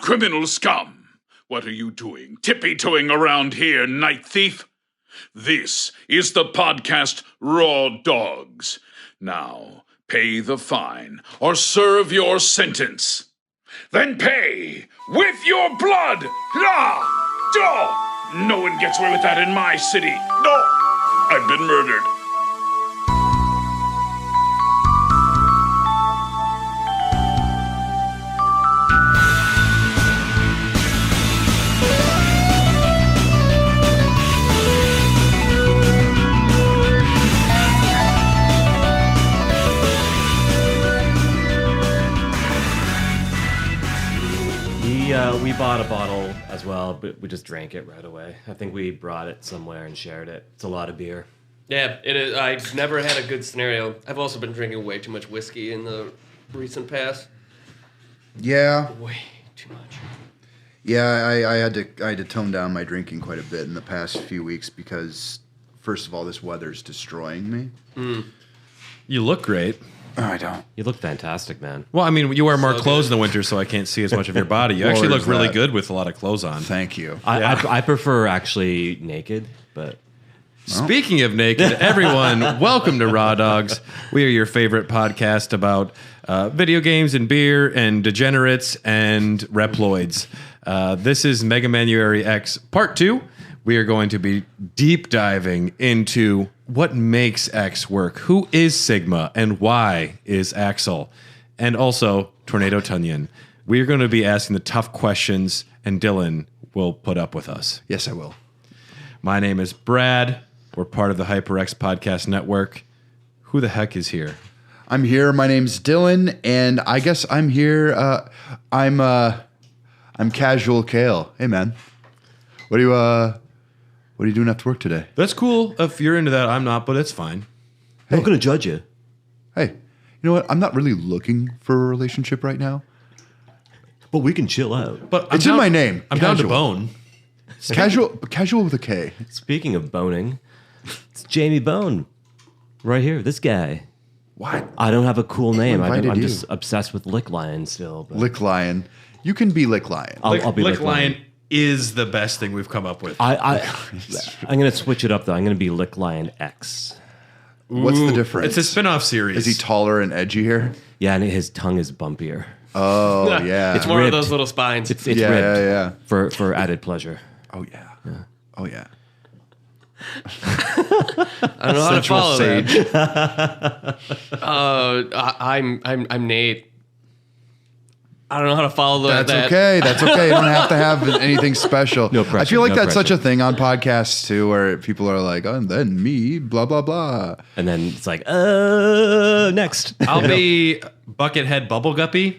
criminal scum! What are you doing, tippy-toeing around here, night thief? This is the podcast Raw Dogs. Now, pay the fine or serve your sentence. Then pay with your blood! No one gets away with that in my city. No! I've been murdered. We bought a bottle as well, but we just drank it right away. I think we brought it somewhere and shared it. It's a lot of beer. Yeah, it is. I've never had a good scenario. I've also been drinking way too much whiskey in the recent past. Yeah. Way too much. Yeah, I had to tone down my drinking quite a bit in the past few weeks because, first of all, this weather's destroying me. You look great. Oh, I don't. You look fantastic, man. Well, I mean, you wear more clothes in the winter, so I can't see as much of your body. You actually look really good with a lot of clothes on. Thank you. I prefer actually naked, but... Speaking of naked, everyone, welcome to Raw Dogs. We are your favorite podcast about video games and beer and degenerates and reploids. This is Manuary X Part 2. We are going to be deep diving into what makes X work, who is Sigma, and why is Axel, and also Tornado Tunyon. We are going to be asking the tough questions, and Dylan will put up with us. Yes, I will. My name is Brad. We're part of the HyperX Podcast Network. Who the heck is here? I'm here. My name's Dylan, and I guess I'm here. I'm Casual Kale. Hey, man. What are you doing after work today? That's cool. If you're into that, I'm not, but it's fine. I'm not going to judge you. Hey, you know what? I'm not really looking for a relationship right now. But we can chill out. But It's in my name. I'm down to Casual. bone. Casual with a K. Speaking of boning, it's Jamie Bone. Right here, this guy. What? I don't have a cool name. invited I'm you? just obsessed with Lick Lion still. But Lick Lion. You can be Lick Lion. I'll be Lick Lick Lion. is the best thing we've come up with. I'm going to switch it up, though. I'm going to be Lick Lion X. What's the difference? It's a spin-off series. Is he taller and edgier? Yeah, and his tongue is bumpier. Oh, yeah. It's more ribbed. of those little spines. It's yeah, ribbed yeah. for added pleasure. Oh, yeah. Oh, yeah. I don't know how to follow sage. that. I'm Nate. I don't know how to follow that. That's okay. That's okay. You don't have to have anything special. No pressure, I feel like no that's such pressure. a thing on podcasts too, where people are like, "Oh, and then me, blah blah blah." And then it's like, next. I'll be Buckethead Bubbleguppy.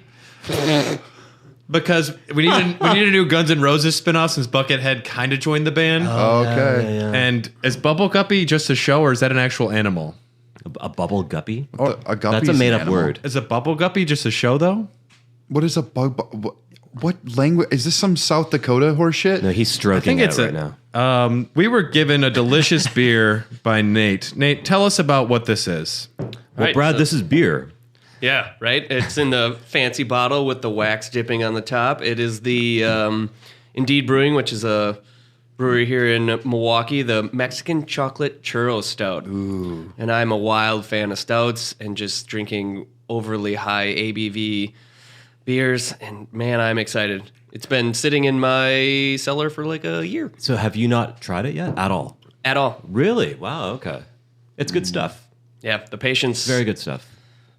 Because we need a new Guns N' Roses spinoff since Buckethead kind of joined the band. Okay. And is Bubbleguppy just a show or is that an actual animal? A bubble guppy? A guppy's That's a an made-up animal. word. Is a Bubbleguppy just a show though? What is a bug? What language is this? Some South Dakota horse shit? No, he's stroking it right now. We were given a delicious beer by Nate. Nate, tell us about what this is. Well, Right, Brad, so- this is beer. Yeah, right? It's in the fancy bottle with the wax dipping on the top. It is the Indeed Brewing, which is a brewery here in Milwaukee, the Mexican Chocolate Churro Stout. Ooh. And I'm a wild fan of stouts and just drinking overly high ABV beers. And man, I'm excited. It's been sitting in my cellar for like a year. So have you not tried it yet? At all? At all. Really? Wow, okay. It's good stuff. Yeah, the patience Very good stuff.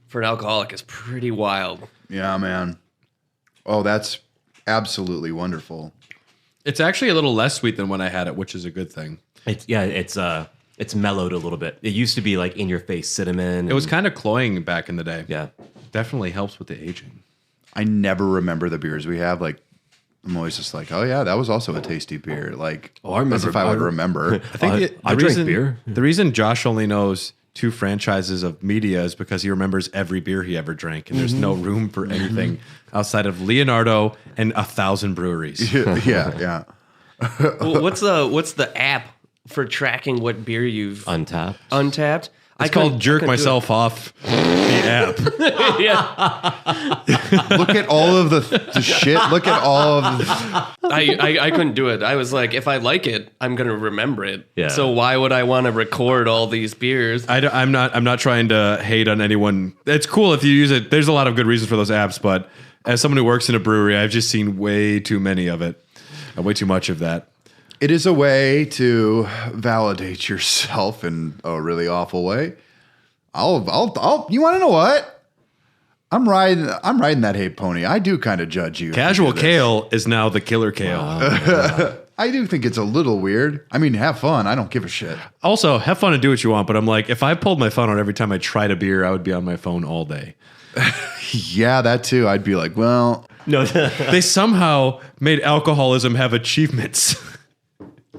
for an alcoholic is pretty wild. Yeah, man. Oh, that's absolutely wonderful. It's actually a little less sweet than when I had it, which is a good thing. It's mellowed a little bit. It used to be like in your face cinnamon. It was kind of cloying back in the day. yeah. Definitely helps with the aging. I never remember the beers we have. Like, I'm always just like, oh yeah, that was also a tasty beer. Like, I remember- as if I would remember. I think I drink beer. The reason Josh only knows 2 franchises of media is because he remembers every beer he ever drank, and there's no room for anything outside of Leonardo and 1,000 breweries. yeah. Well, what's the app for tracking what beer you've Untapped. untapped? It's called Jerk Myself Off the app. Look at all of the shit. Look at all of the... I couldn't do it. I was like, if I like it, I'm gonna remember it. Yeah. So why would I want to record all these beers? I'm not trying to hate on anyone. It's cool if you use it. There's a lot of good reasons for those apps, but as someone who works in a brewery, I've just seen way too many of it. Way too much of that. It is a way to validate yourself in a really awful way. I'll you want to know what? I'm riding that hate pony. I do kind of judge you. Casual Kale is now the Killer Kale. I do think it's a little weird. I mean, have fun. I don't give a shit. Also, have fun and do what you want, but I'm like, if I pulled my phone out every time I tried a beer, I would be on my phone all day. Yeah, that too. I'd be like, well, No, They somehow made alcoholism have achievements.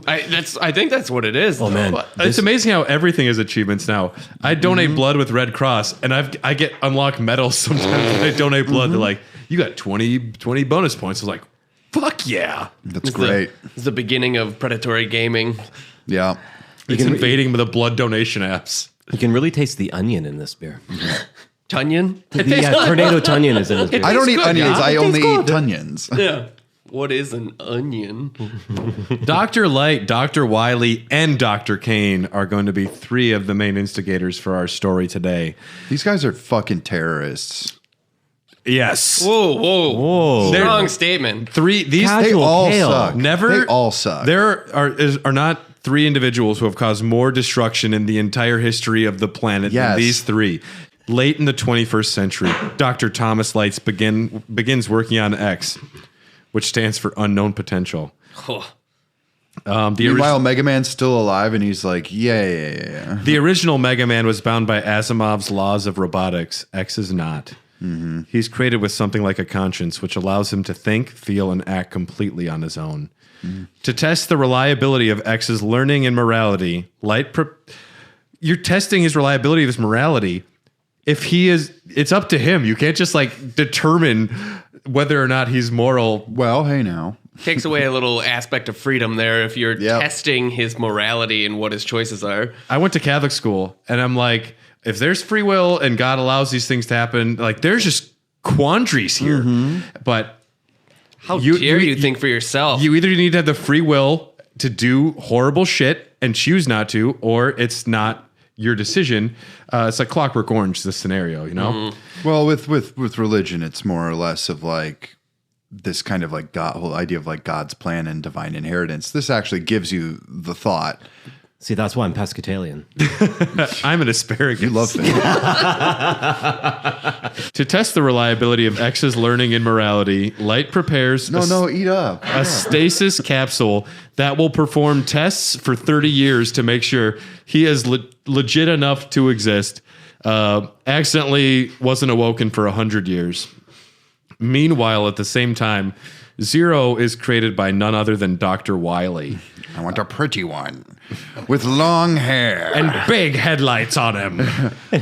I think that's what it is. oh man, It's amazing how everything is achievements now. I donate blood with Red Cross, and I get unlocked medals sometimes when I donate blood. They're like, you got 20 bonus points. I was like, fuck yeah. that's great. It's the beginning of predatory gaming. Yeah. It's invading the blood donation apps. you can really taste the onion in this beer. Tunyon? Yeah, tornado Tunyon is in this beer. I don't eat good, onions. yeah. I It only tastes eat Tunyons. Yeah. What is an onion? Dr. Light, Dr. Wiley, and Dr. Cain are going to be three of the main instigators for our story today. These guys are fucking terrorists. Yes. Whoa. Strong statement. These They Casual all Kale. suck. Never. They all suck. There are not three individuals who have caused more destruction in the entire history of the planet Yes. than these three. Late in the 21st century, Dr. Thomas Lights begins working on X, which stands for unknown potential. Oh. Meanwhile, Mega Man's still alive, and he's like, yeah. The original Mega Man was bound by Asimov's laws of robotics. X is not. Mm-hmm. He's created with something like a conscience, which allows him to think, feel, and act completely on his own. Mm-hmm. To test the reliability of X's learning and morality, you're testing his reliability of his morality. If he is, it's up to him. You can't just like determine whether or not he's moral. Well, hey now. Takes away a little aspect of freedom there if you're testing his morality and what his choices are. I went to Catholic school, and I'm like, if there's free will and God allows these things to happen, like there's just quandaries here. Mm-hmm. But how dare you think for yourself? You either need to have the free will to do horrible shit and choose not to, or it's not your decision. It's like Clockwork Orange, this scenario, you know? Mm-hmm. Well, with religion, it's more or less of like this kind of like whole idea of like God's plan and divine inheritance. This actually gives you the thought. See, that's why I'm Pescatalian. I'm an asparagus. You love things. To test the reliability of X's learning and morality, Light prepares eat up. a stasis capsule that will perform tests for 30 years to make sure he is legit enough to exist. Accidentally wasn't awoken for 100 years. Meanwhile, at the same time, Zero is created by none other than Dr. Wiley. I want a pretty one with long hair. And big headlights on him.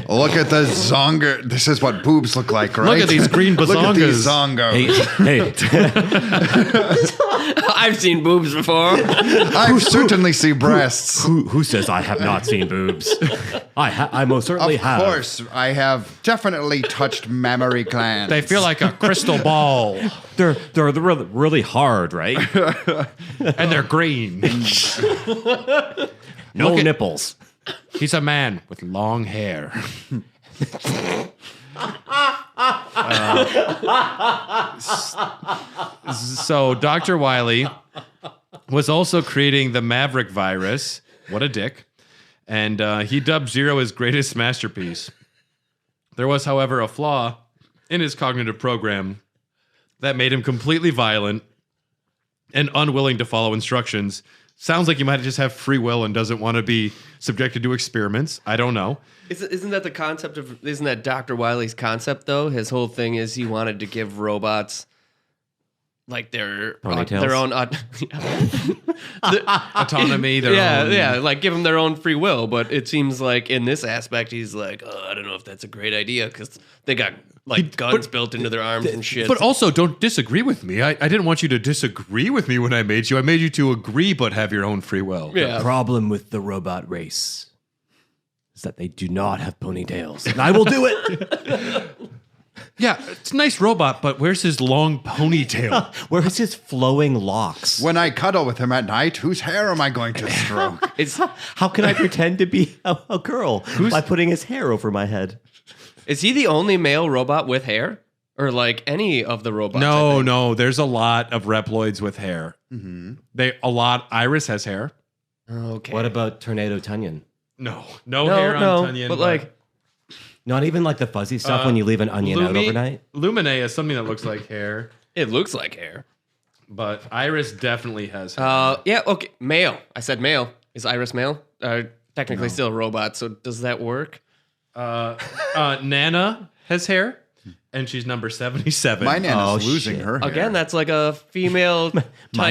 Look at the zonga. This is what boobs look like, right? Look at these green bazongas. Look at these zongos. Hey, I've seen boobs before. I certainly see breasts. who says I have not seen boobs? I most certainly have. Of course, I have definitely touched mammary glands. They feel like a crystal ball. They're really hard, right? And they're green. No Look at- nipples. He's a man with long hair. So Dr. Wiley was also creating the Maverick virus. What a dick. And he dubbed Zero his greatest masterpiece. There was, however, a flaw in his cognitive program that made him completely violent and unwilling to follow instructions. Sounds like he might just have free will and doesn't want to be subjected to experiments. I don't know. Isn't that the concept of? Isn't that Dr. Wiley's concept though? His whole thing is he wanted to give robots like their own Autonomy. Their own. like give them their own free will. But it seems like in this aspect, he's like, I don't know if that's a great idea because they got like guns built into their arms and shit. But also, don't disagree with me. I didn't want you to disagree with me when I made you. I made you to agree but have your own free will. Yeah. The problem with the robot race is that they do not have ponytails. And I will do it. Yeah, it's a nice robot, but where's his long ponytail? Where's his flowing locks? When I cuddle with him at night, whose hair am I going to stroke? How can I pretend to be a girl by putting his hair over my head? Is he the only male robot with hair? Or like any of the robots? No. There's a lot of Reploids with hair. Iris has hair. Okay. What about Tornado Tunyon? No hair on Tunyon. But like, Not even like the fuzzy stuff when you leave an onion out overnight? Lumine is something that looks like hair, it looks like hair. but Iris definitely has hair. Yeah, okay. Male. I said male. Is Iris male? Technically still a robot, so does that work? Nana has hair, and she's number 77. My Nana's Oh, losing shit. her hair. Again, that's like a female type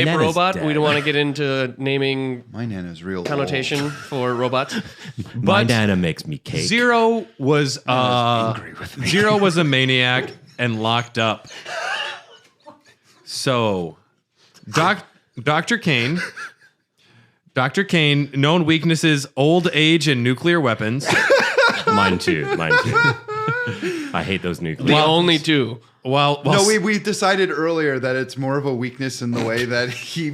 Nana's robot. dead. We don't want to get into naming My Nana's real connotation for robots. My Nana makes me cake. Zero was angry with me. Zero was a maniac and locked up. So, Dr. Cain, known weaknesses: old age and nuclear weapons. Mine too. I hate those nuclear. The only two. Well, No, we decided earlier that it's more of a weakness in the way that he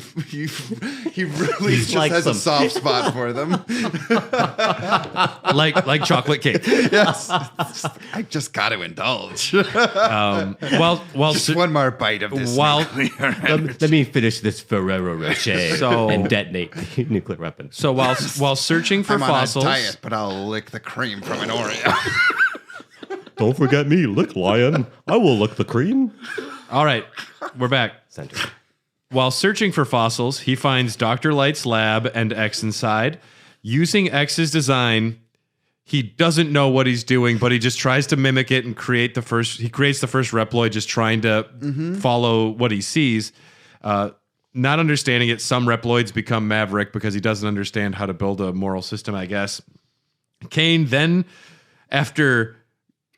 really just likes has them. a soft spot for them. like chocolate cake. Yes, I just got to indulge. While Just one more bite of this. while Let me finish this Ferrero Rocher So- and detonate the nuclear weapon. so while searching for I'm fossils, on a diet, but I'll lick the cream from an Oreo. Don't forget me, lick lion. I will lick the cream. all right, we're back. Center. While searching for fossils, he finds Dr. Light's lab and X inside. Using X's design, he doesn't know what he's doing, but he just tries to mimic it and creates the first Reploid, just trying to follow what he sees. Not understanding it, some Reploids become Maverick because he doesn't understand how to build a moral system, I guess. Cain then, after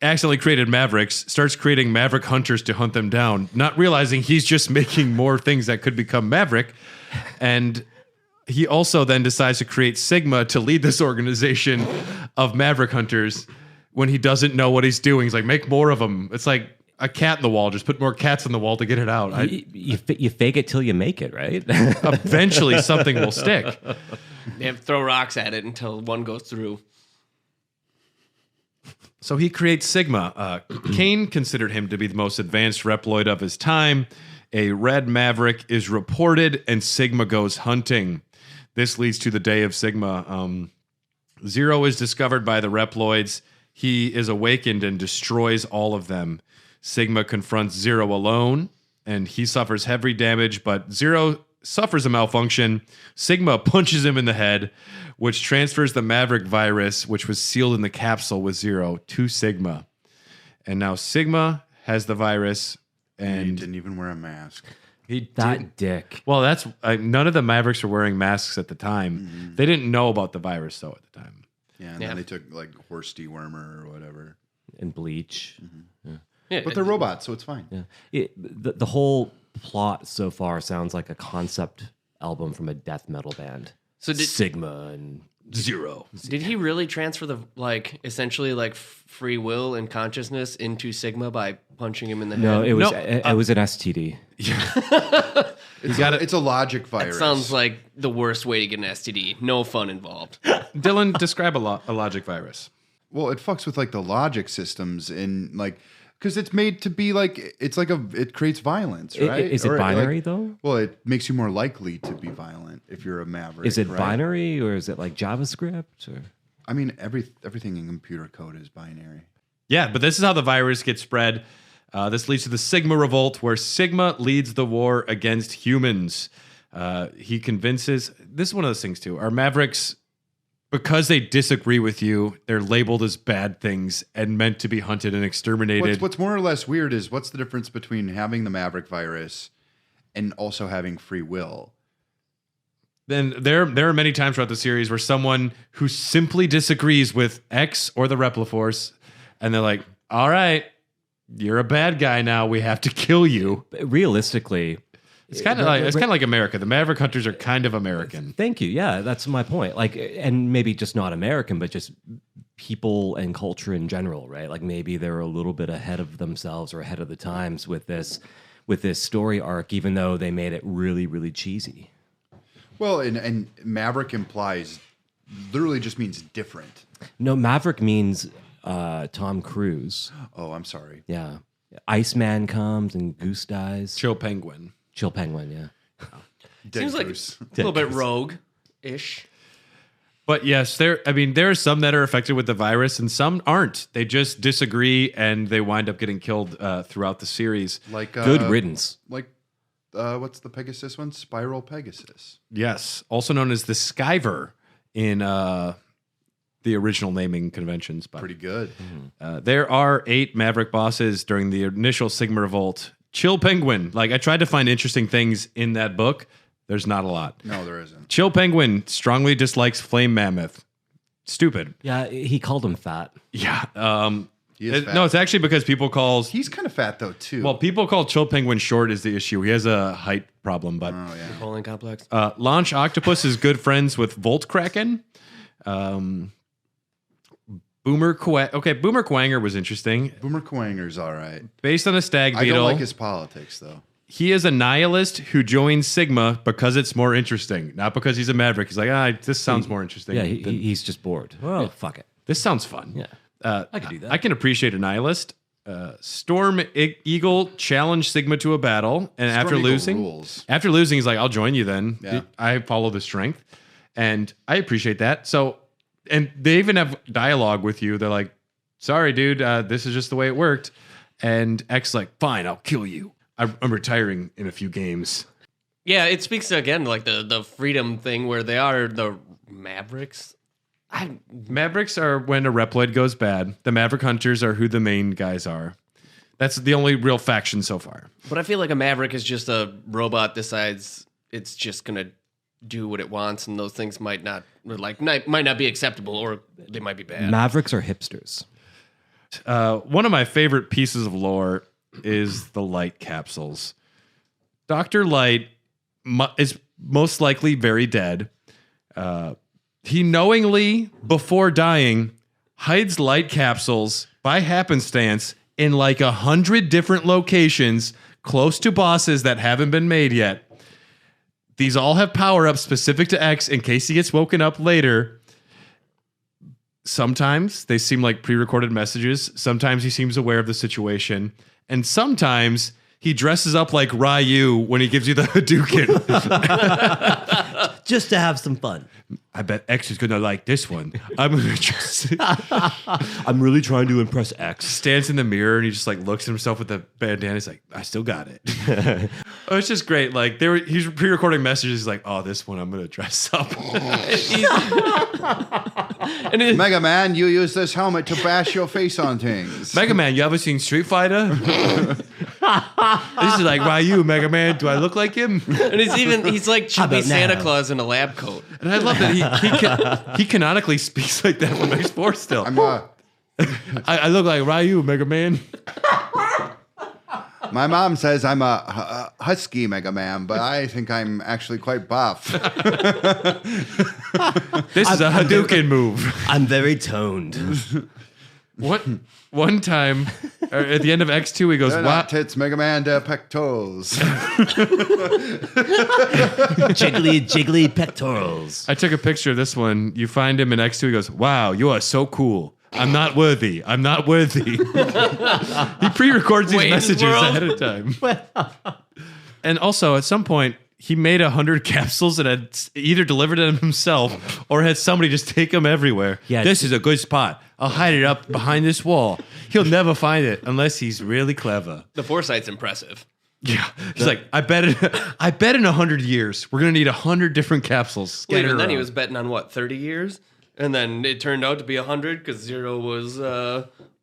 accidentally created Mavericks, starts creating Maverick hunters to hunt them down, not realizing he's just making more things that could become Maverick. And he also then decides to create Sigma to lead this organization of Maverick hunters when he doesn't know what he's doing. He's like, make more of them. It's like a cat in the wall. Just put more cats on the wall to get it out. You fake it till you make it, right? Eventually something will stick. They have to throw rocks at it until one goes through. So he creates Sigma. Cain considered him to be the most advanced Reploid of his time. A red Maverick is reported, and Sigma goes hunting. This leads to the day of Sigma. Zero is discovered by the Reploids. He is awakened and destroys all of them. Sigma confronts Zero alone, and he suffers heavy damage, but Zero suffers a malfunction. Sigma punches him in the head, which transfers the Maverick virus, which was sealed in the capsule with Zero, to Sigma. And now Sigma has the virus, He and didn't even wear a mask. That dick. well, that's none of the Mavericks were wearing masks at the time. They didn't know about the virus though at the time. Yeah, and then they took like horse dewormer or whatever. And bleach. Yeah, But they're robots, so it's fine. Yeah. The whole plot so far sounds like a concept album from a death metal band. So did- Sigma and Zero. Did he really transfer the essentially free will and consciousness into Sigma by punching him in the No, head? it was No, it was an STD. It's a logic virus. Sounds like the worst way to get an STD. No fun involved. Dylan, describe a logic virus. Well, it fucks with like the logic systems in like because it's made to be like it creates violence, right? Is it Or, binary like, though? Well, it makes you more likely to be violent if you're a maverick. Is it right? binary or is it like JavaScript? Or? I mean, everything in computer code is binary. Yeah, but this is how the virus gets spread. This leads to the Sigma Revolt, where Sigma leads the war against humans. He convinces... This is one of those things, too. Our Mavericks, because they disagree with you, they're labeled as bad things and meant to be hunted and exterminated. What's more or less weird is what's the difference between having the Maverick virus and also having free will? Then there are many times throughout the series where someone who simply disagrees with X or the Repliforce, and they're like, all right, you're a bad guy now. We have to kill you. Realistically, It's kind of like America. The Maverick Hunters are kind of American. thank you. Yeah, that's my point. Like, and maybe just not American, but just people and culture in general, right? Like maybe they're a little bit ahead of themselves or ahead of the times with this story arc, even though they made it really, really cheesy. Well, and Maverick implies literally just means different. No, Maverick means Tom Cruise. Oh, I'm sorry. Yeah. Iceman comes and Goose dies. Chill Penguin. Chill Penguin, yeah. Seems like a little bit rogue-ish. But yes, there are some that are affected with the virus and some aren't. They just disagree and they wind up getting killed throughout the series. Like Good riddance. Like what's the Pegasus one? Spiral Pegasus. Yes, also known as the Skyver in the original naming conventions. But Pretty good. there are 8 Maverick bosses during the initial Sigma Revolt. Chill Penguin. Like, I tried to find interesting things in that book. There's not a lot. No, there isn't. Chill Penguin strongly dislikes Flame Mammoth. Stupid. Yeah, he called him fat. Yeah. He is fat. No, it's actually because people call... He's kind of fat though too. Well, people call Chill Penguin short is the issue. He has a height problem, but... oh yeah. Colon complex. Launch Octopus is good friends with Volt Kraken. Boomer Quanger was interesting. Boomer Quanger's all right. Based on a stag I beetle. don't like his politics though. He is a nihilist who joins Sigma because it's more interesting, not because he's a Maverick. He's like, this sounds more interesting. Yeah, than- he's just bored. Well, fuck it. this sounds fun. Yeah. I could do that. I can appreciate a nihilist. Storm Eagle challenged Sigma to a battle, and after Eagle losing, rules. he's like, "I'll join you then." Yeah. I follow the strength, and I appreciate that. So, and they even have dialogue with you. They're like, "Sorry, dude, this is just the way it worked." And X like, "Fine, I'll kill you. I'm retiring in a few games." Yeah, it speaks to, again, like the freedom thing where they are the Mavericks. Mavericks are when a Reploid goes bad. The Maverick Hunters are who the main guys are. That's the only real faction so far. But I feel like a Maverick is just a robot decides it's just going to do what it wants, and those things might not be acceptable, or they might be bad. Mavericks are hipsters. One of my favorite pieces of lore is the Light capsules. Dr. Light is most likely very dead. He knowingly, before dying, hides light capsules by happenstance in like 100 different locations close to bosses that haven't been made yet. These all have power-ups specific to X in case he gets woken up later. Sometimes they seem like pre-recorded messages. Sometimes he seems aware of the situation. And sometimes he dresses up like Ryu when he gives you the Hadouken. Just to have some fun. I bet X is going to like this one. I'm going to just... I'm really trying to impress X. Stands in the mirror and he just like looks at himself with the bandana. He's like, I still got it. Oh, it's just great. Like he's pre-recording messages. He's like, oh, this one I'm going to dress up. Mega Man, you use this helmet to bash your face on things. Mega Man, you ever seen Street Fighter? This is like Ryu, Mega Man. Do I look like him? And he's like chubby about Santa now? Claus in a lab coat. And I love that he canonically speaks like that from X4 still. I look like Ryu, Mega Man. My mom says I'm a husky Mega Man, but I think I'm actually quite buff. This is a Hadouken move. I'm very toned. One time, at the end of X2, he goes, They're wow. not tits, Mega Man, they're pectorals. Jiggly pectorals. I took a picture of this one. You find him in X2, he goes, wow, you are so cool. I'm not worthy. I'm not worthy. He pre-records these Wayne's messages World. ahead of time. And also, at some point, he made 100 capsules and had either delivered them himself or had somebody just take them everywhere. Yeah, This is a good spot. I'll hide it up behind this wall. He'll never find it unless he's really clever. The foresight's impressive. Yeah. He's like, I bet in 100 years, we're going to need 100 different capsules. Well, scattered even then he around. was betting on, 30 years? And then it turned out to be 100 because Zero was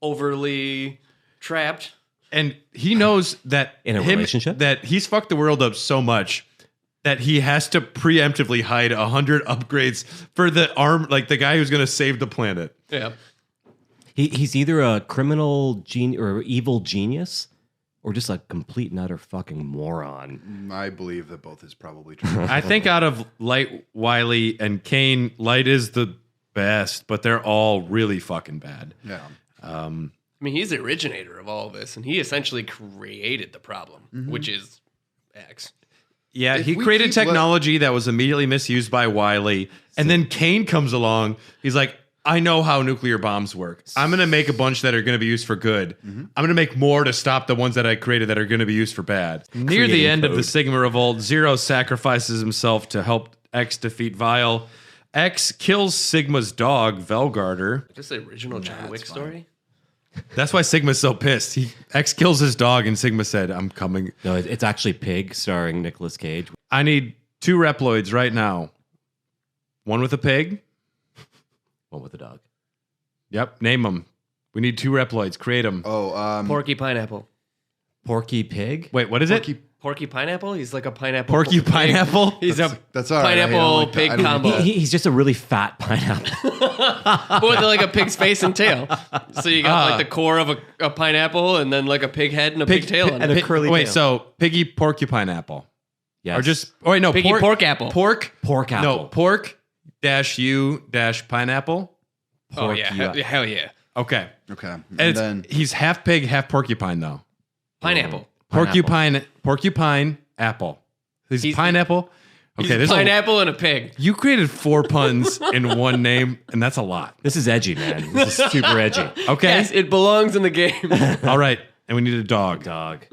overly trapped. And he knows that In a relationship? that he's fucked the world up so much that he has to preemptively hide 100 upgrades for the the guy who's going to save the planet. Yeah. He's either a criminal or evil genius or just a complete and utter fucking moron. I believe that both is probably true. I think out of Light, Wily, and Cain, Light is the best, but they're all really fucking bad. Yeah. I mean, he's the originator of all of this, and he essentially created the problem, which is X. Yeah, If he we created keep technology that was immediately misused by Wily, and then Cain comes along. He's like, I know how nuclear bombs work. I'm going to make a bunch that are going to be used for good. I'm going to make more to stop the ones that I created that are going to be used for bad. Near the end of the Sigma Revolt, Zero sacrifices himself to help X defeat Vile. X kills Sigma's dog, Velgarder. Just the original John Wick story. That's why Sigma's so pissed. X kills his dog, and Sigma said, I'm coming. No, it's actually Pig, starring Nicolas Cage. I need 2 Reploids right now. One with a pig. One with a dog. Yep, name them. We need 2 Reploids. Create them. Oh, Porky Pineapple. Porky Pig? Wait, what is it? Porky Pineapple? He's like a pineapple. Porky pig. Pineapple? He's that's all right. I pineapple don't like that. pig I don't- combo. He's just a really fat pineapple. With like a pig's face and tail. So you got like the core of a pineapple and then like a pig head and a pig tail on and it. a curly Wait, tail. so Piggy Porcupine Apple. Yes. Or just, oh wait, no. Piggy pork apple. Pork. Pork apple. No, pork dash U dash pineapple. Oh yeah, hell yeah. Okay. Okay. And And then he's half pig, half porcupine though. Pineapple. Porcupine apple. He's pineapple. Okay, He's there's pineapple and a pig. you created 4 puns in one name, and that's a lot. This is edgy, man. This is super edgy. Okay. Yes, it belongs in the game. All right. And we need a dog. Dog.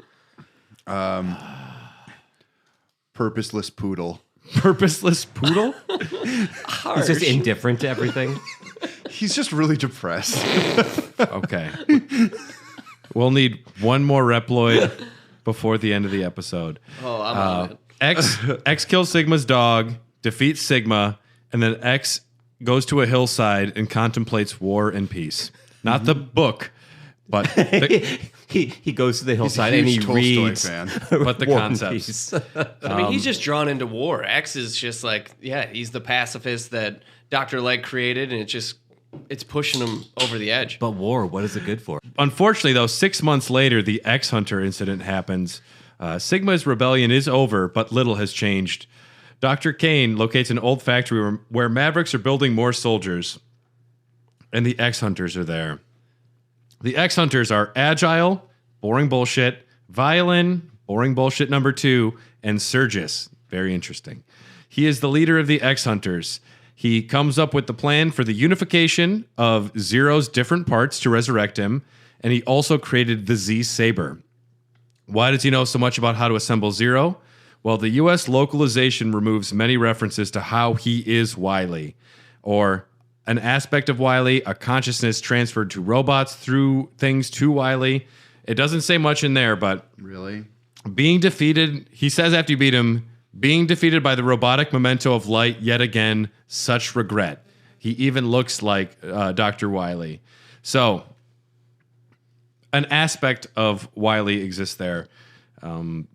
purposeless poodle. Purposeless poodle? He's just indifferent to everything. He's just really depressed. Okay. We'll need 1 more Reploid before the end of the episode. Oh, I'm on it. X kills Sigma's dog, defeats Sigma, and then X goes to a hillside and contemplates war and peace. Not the book, but the, He goes to the hillside He's a and he huge Tolstoy reads. fan. but the War and concepts. Peace. I mean, he's just drawn into war. X is just like, yeah, he's the pacifist that Dr. Light created, and it's pushing him over the edge. But war, what is it good for? Unfortunately, though, 6 months later, the X Hunter incident happens. Sigma's rebellion is over, but little has changed. Dr. Cain locates an old factory where Mavericks are building more soldiers, and the X Hunters are there. The X Hunters are agile, boring bullshit, violin, boring bullshit number 2, and Sergius, very interesting. He is the leader of the X Hunters. He comes up with the plan for the unification of Zero's different parts to resurrect him, and he also created the Z Saber. Why does he know so much about how to assemble Zero? Well, the U.S. localization removes many references to how he is Wily, or an aspect of Wily, a consciousness transferred to robots through things to Wily. It doesn't say much in there, but Really? being defeated, he says after you beat him, being defeated by the robotic memento of light yet again, such regret. He even looks like Dr. Wily. So, an aspect of Wily exists there.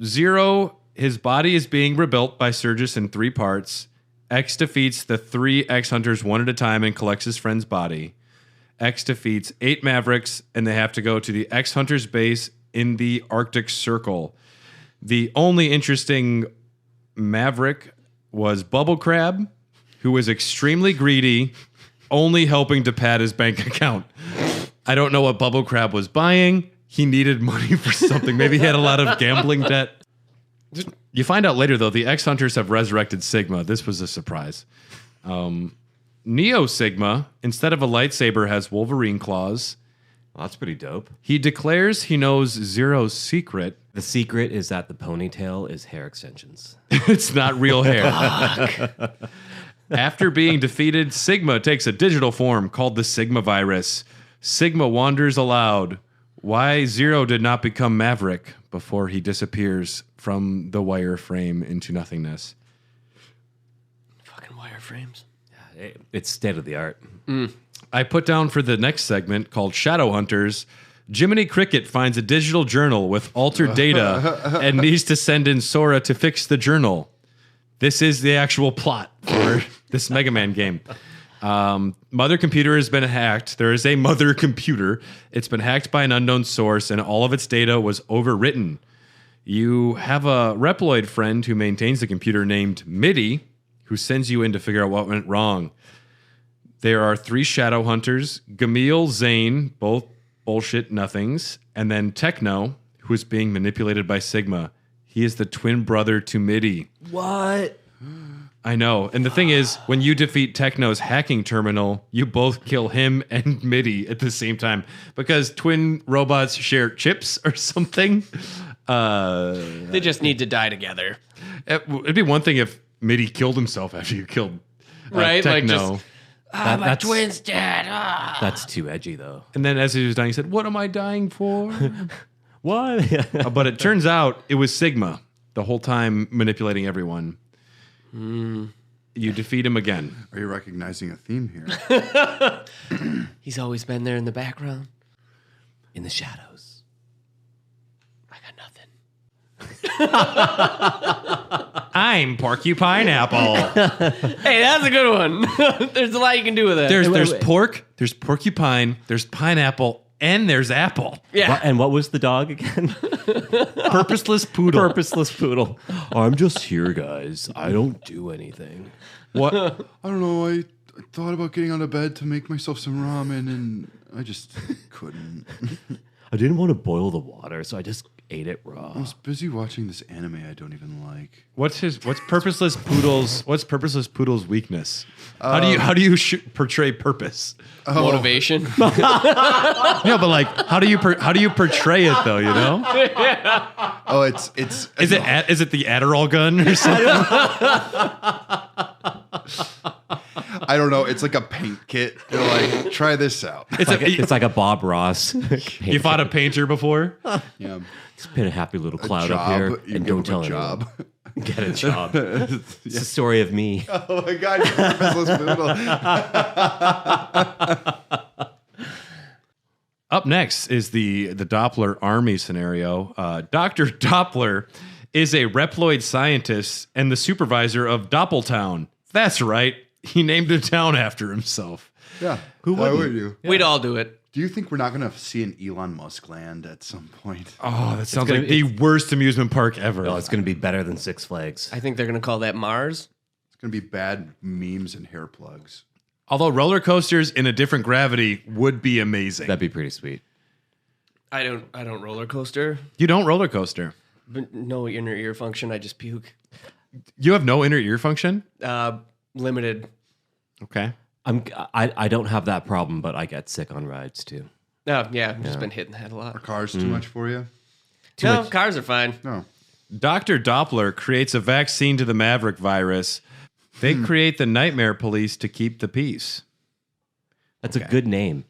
Zero, his body is being rebuilt by Sergius in 3 parts. X defeats the 3 X Hunters one at a time and collects his friend's body. X defeats 8 Mavericks, and they have to go to the X Hunters base in the Arctic Circle. The only interesting Maverick was Bubble Crab, who was extremely greedy, only helping to pad his bank account. I don't know what Bubble Crab was buying. He needed money for something. Maybe he had a lot of gambling debt. You find out later, though, the X Hunters have resurrected Sigma. This was a surprise. Neo Sigma, instead of a lightsaber, has Wolverine claws. Well, that's pretty dope. He declares he knows Zero's secret. The secret is that the ponytail is hair extensions. It's not real hair. After being defeated, Sigma takes a digital form called the Sigma virus. Sigma wanders aloud. Why Zero did not become Maverick before he disappears from the wireframe into nothingness. Fucking wireframes. It's state of the art. I put down for the next segment called Shadow Hunters. Jiminy Cricket finds a digital journal with altered data and needs to send in Sora to fix the journal. This is the actual plot for this Mega Man game. Mother computer has been hacked. There is a mother computer. It's been hacked by an unknown source, and all of its data was overwritten. You have a Reploid friend who maintains the computer named MIDI, who sends you in to figure out what went wrong. There are 3 shadow hunters, Gamil, Zane, both bullshit nothings, and then Techno, who is being manipulated by Sigma. He is the twin brother to Midi. What? I know. And the thing is, when you defeat Techno's hacking terminal, you both kill him and Midi at the same time because twin robots share chips or something. They just need to die together. It'd be one thing if Midi killed himself after you killed Right, like Techno. just- my twin's dead. That's too edgy, though. And then as he was dying, he said, "What am I dying for?" What? But it turns out it was Sigma the whole time manipulating everyone. You defeat him again. Are you recognizing a theme here? He's always been there in the background. In the shadows. I got nothing. I'm Porcupine Apple. Hey, that's a good one. There's a lot you can do with it. There's pork, there's porcupine, there's pineapple, and there's apple. yeah. And what was the dog again? Purposeless poodle. Purposeless poodle. I'm just here, guys. I don't do anything. What? I don't know. I thought about getting out of bed to make myself some ramen, and I just couldn't. I didn't want to boil the water, so I just ate it I raw. was busy watching this anime I don't even like. What's Purposeless Poodle's weakness? How do you portray purpose? Motivation. No, but like how do you portray it though? You know? Oh, it's Is it the Adderall gun or something? I don't know. It's like a paint kit. They're like, try this out. It's like a Bob Ross. You fought a painter before? Yeah, Just put a happy little a cloud job. up here You and give don't tell them a anyone. job. Get a job. It's a story of me. Oh my god, you're purposeless poodle. Up next is the Doppler army scenario. Dr. Doppler is a Reploid scientist and the supervisor of Doppeltown. That's right. He named a town after himself. Yeah, Who why wouldn't? would you? We'd all do it. Do you think we're not going to see an Elon Musk land at some point? Oh, that sounds gonna like be- the worst amusement park ever. Oh, it's going to be better than Six Flags. I think they're going to call that Mars. It's going to be bad memes and hair plugs. Although roller coasters in a different gravity would be amazing. That'd be pretty sweet. I don't roller coaster. You don't roller coaster. But no inner ear function. I just puke. You have no inner ear function? Limited. Okay. I don't have that problem, but I get sick on rides too. Oh, yeah. I've just been hitting the head a lot. Are cars too much for you? No, cars are fine. No. Dr. Doppler creates a vaccine to the Maverick virus. They create the Nightmare Police to keep the peace. That's a good name.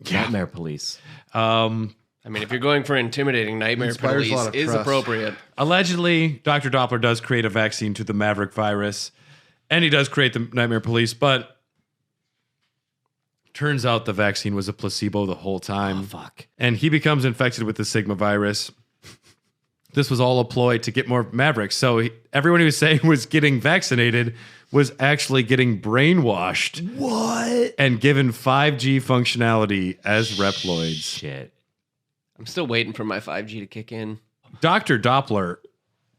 Nightmare Police. I mean, if you're going for intimidating Nightmare Inspires a lot Police of is trust. appropriate. Allegedly, Dr. Doppler does create a vaccine to the Maverick virus, and he does create the Nightmare Police, but turns out the vaccine was a placebo the whole time. Oh, fuck. And he becomes infected with the Sigma virus. This was all a ploy to get more Mavericks. So everyone who was saying was getting vaccinated was actually getting brainwashed. What? And given 5G functionality as Reploids. Shit. I'm still waiting for my 5G to kick in. Dr. Doppler,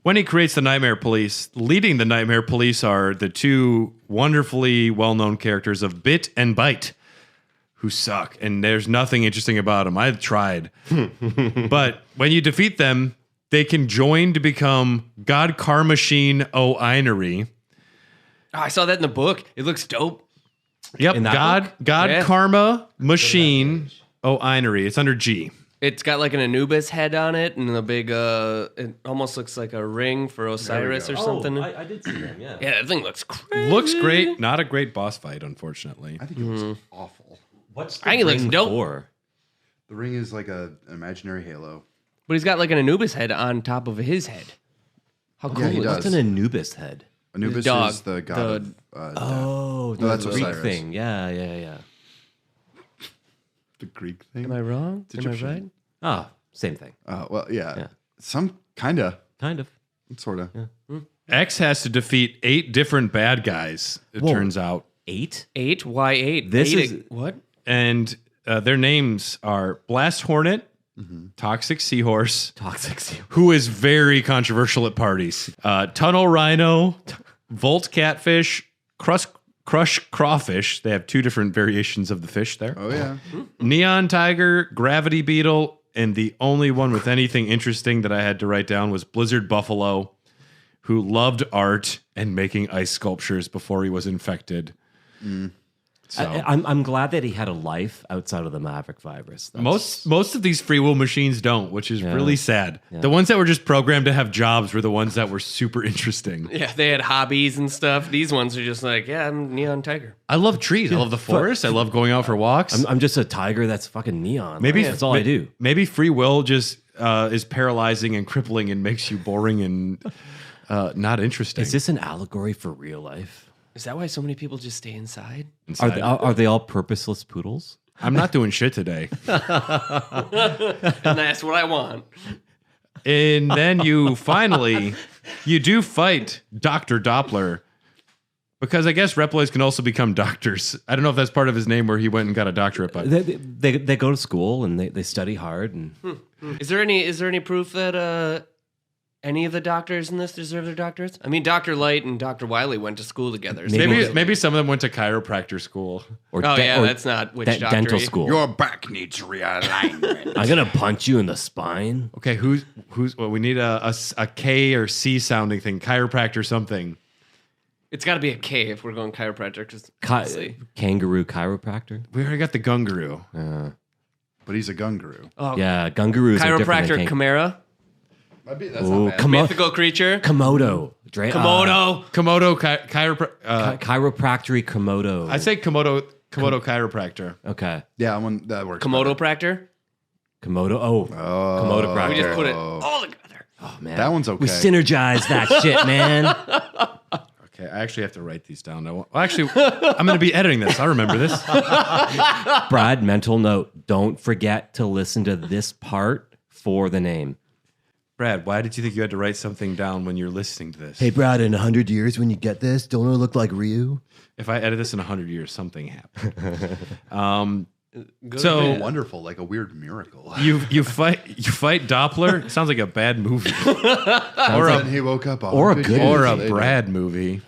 when he creates the Nightmare Police, leading the Nightmare Police are the two wonderfully well-known characters of Bit and Bite, who suck, and there's nothing interesting about them. I've tried. But when you defeat them, they can join to become God Car Machine O'Inery. Oh, I saw that in the book. It looks dope. Yep, In that God Yeah. Karma Machine O'Inery. It's under G. It's got like an Anubis head on it and a big, it almost looks like a ring for Osiris or something. I did see them, yeah. Yeah, that thing looks crazy. Looks great. Not a great boss fight, unfortunately. I think it was awful. What's I think it looks dope. for? The ring is like an imaginary halo. But he's got like an Anubis head on top of his head. How cool Yeah, he is does. What's an Anubis head? Anubis dog. is the god of Oh, No, that's the Greek Osiris. thing. Yeah. the Greek thing. Am I wrong? It's Am I Egyptian. right? Ah, same thing. Well, yeah. Yeah. Some kind of, Kind of. sort of. X has to defeat 8 different bad guys, it Whoa. turns out. 8? 8? Why 8? This Eight is- what? And their names are Blast Hornet, Toxic Seahorse, Toxic seal. who is very controversial at parties, Tunnel Rhino, Volt Catfish, Crust Crush Crawfish. They have 2 different variations of the fish there. Oh, yeah. Neon Tiger, Gravity Beetle, and the only one with anything interesting that I had to write down was Blizzard Buffalo, who loved art and making ice sculptures before he was infected. So I'm glad that he had a life outside of the Maverick virus. most of these free will machines don't, which is really sad. Yeah. The ones that were just programmed to have jobs were the ones that were super interesting. Yeah, they had hobbies and stuff. These ones are just like, yeah, I'm Neon Tiger. I love trees. I love the forest. I love going out for walks. I'm just a tiger that's fucking neon. Maybe that's all I do. Maybe free will just is paralyzing and crippling and makes you boring and not interesting. Is this an allegory for real life? Is that why so many people just stay inside? Are they all purposeless poodles? I'm not doing shit today. And that's what I want. And then you do fight Dr. Doppler. Because I guess Reploids can also become doctors. I don't know if that's part of his name where he went and got a doctorate, but They go to school and they study hard. And Is there any proof that any of the doctors in this deserve their doctorates? I mean, Dr. Light and Dr. Wiley went to school together. So maybe some of them went to chiropractor school. or that's not witch doctor. dental school. Your back needs realignment. I'm gonna punch you in the spine. Okay, who's well, we need a K or C sounding thing, chiropractor something. It's got to be a K if we're going chiropractor. Because Kangaroo chiropractor. We already got the Gunguru. But he's a gunguru. Yeah, Gungaroos are different chiropractor than Chimera, That's not bad. mythical creature, Komodo. Komodo. Komodo chiropractor. Chiropractory Komodo. I'd say Komodo chiropractor. Okay. Yeah, that works. Komodo practor. Komodo. Komodo We practor. just put it all together. Oh man, That one's okay. We synergize that shit, man. Okay, I actually have to write these down. I'm going to be editing this. I remember this. Brad, mental note: don't forget to listen to this part for the name. Brad, why did you think you had to write something down when you're listening to this? Hey, Brad, in 100 years, when you get this, don't I look like Ryu? If I edit this in 100 years, something happened. So wonderful, like a weird miracle. You fight Doppler. It sounds like a bad movie, Then he woke up. or a good or movie. a Brad movie.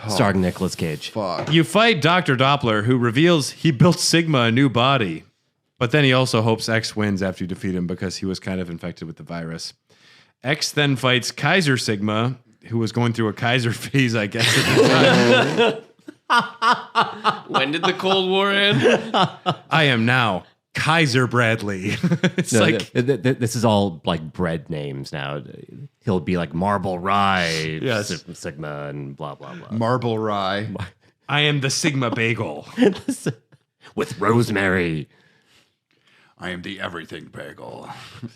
Starring Nicolas Cage. Fuck. You fight Dr. Doppler, who reveals he built Sigma a new body, but then he also hopes X wins after you defeat him because he was kind of infected with the virus. X then fights Kaiser Sigma, who was going through a Kaiser phase, I guess, at the time. When did the Cold War end? I am now Kaiser Bradley. It's This is all like bread names now. He'll be like Marble Rye, Yes. Sigma, and blah, blah, blah. Marble Rye. I am the Sigma Bagel. With rosemary. I am the everything bagel.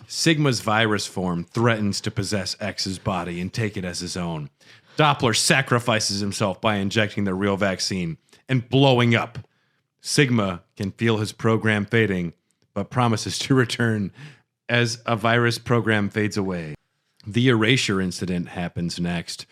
Sigma's virus form threatens to possess X's body and take it as his own. Doppler sacrifices himself by injecting the real vaccine and blowing up. Sigma can feel his program fading, but promises to return as a virus program fades away. The erasure incident happens next.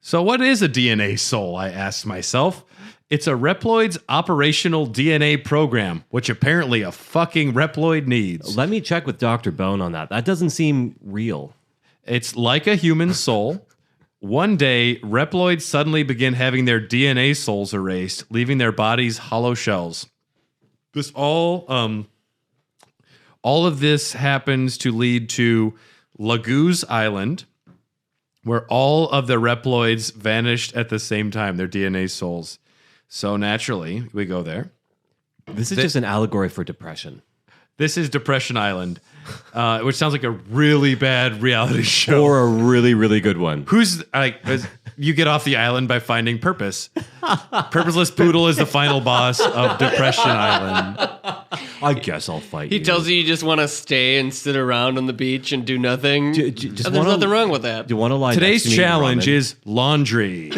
So what is a DNA soul, I asked myself. It's a Reploid's operational DNA program, which apparently a fucking Reploid needs. Let me check with Dr. Bone on that. That doesn't seem real. It's like a human soul. One day, Reploids suddenly begin having their DNA souls erased, leaving their bodies hollow shells. This all of this happens to lead to Laguz Island, where all of the Reploids vanished at the same time, their DNA souls. So naturally, we go there. This is just an allegory for depression. This is Depression Island, which sounds like a really bad reality show. Or a really, really good one. Who's like, you get off the island by finding purpose. Purposeless Poodle is the final boss of Depression Island. I guess I'll fight you. He tells you just want to stay and sit around on the beach and do nothing. Just And there's wanna- nothing wrong with that. Do you want to lie Today's next to me and challenge ramen? is laundry.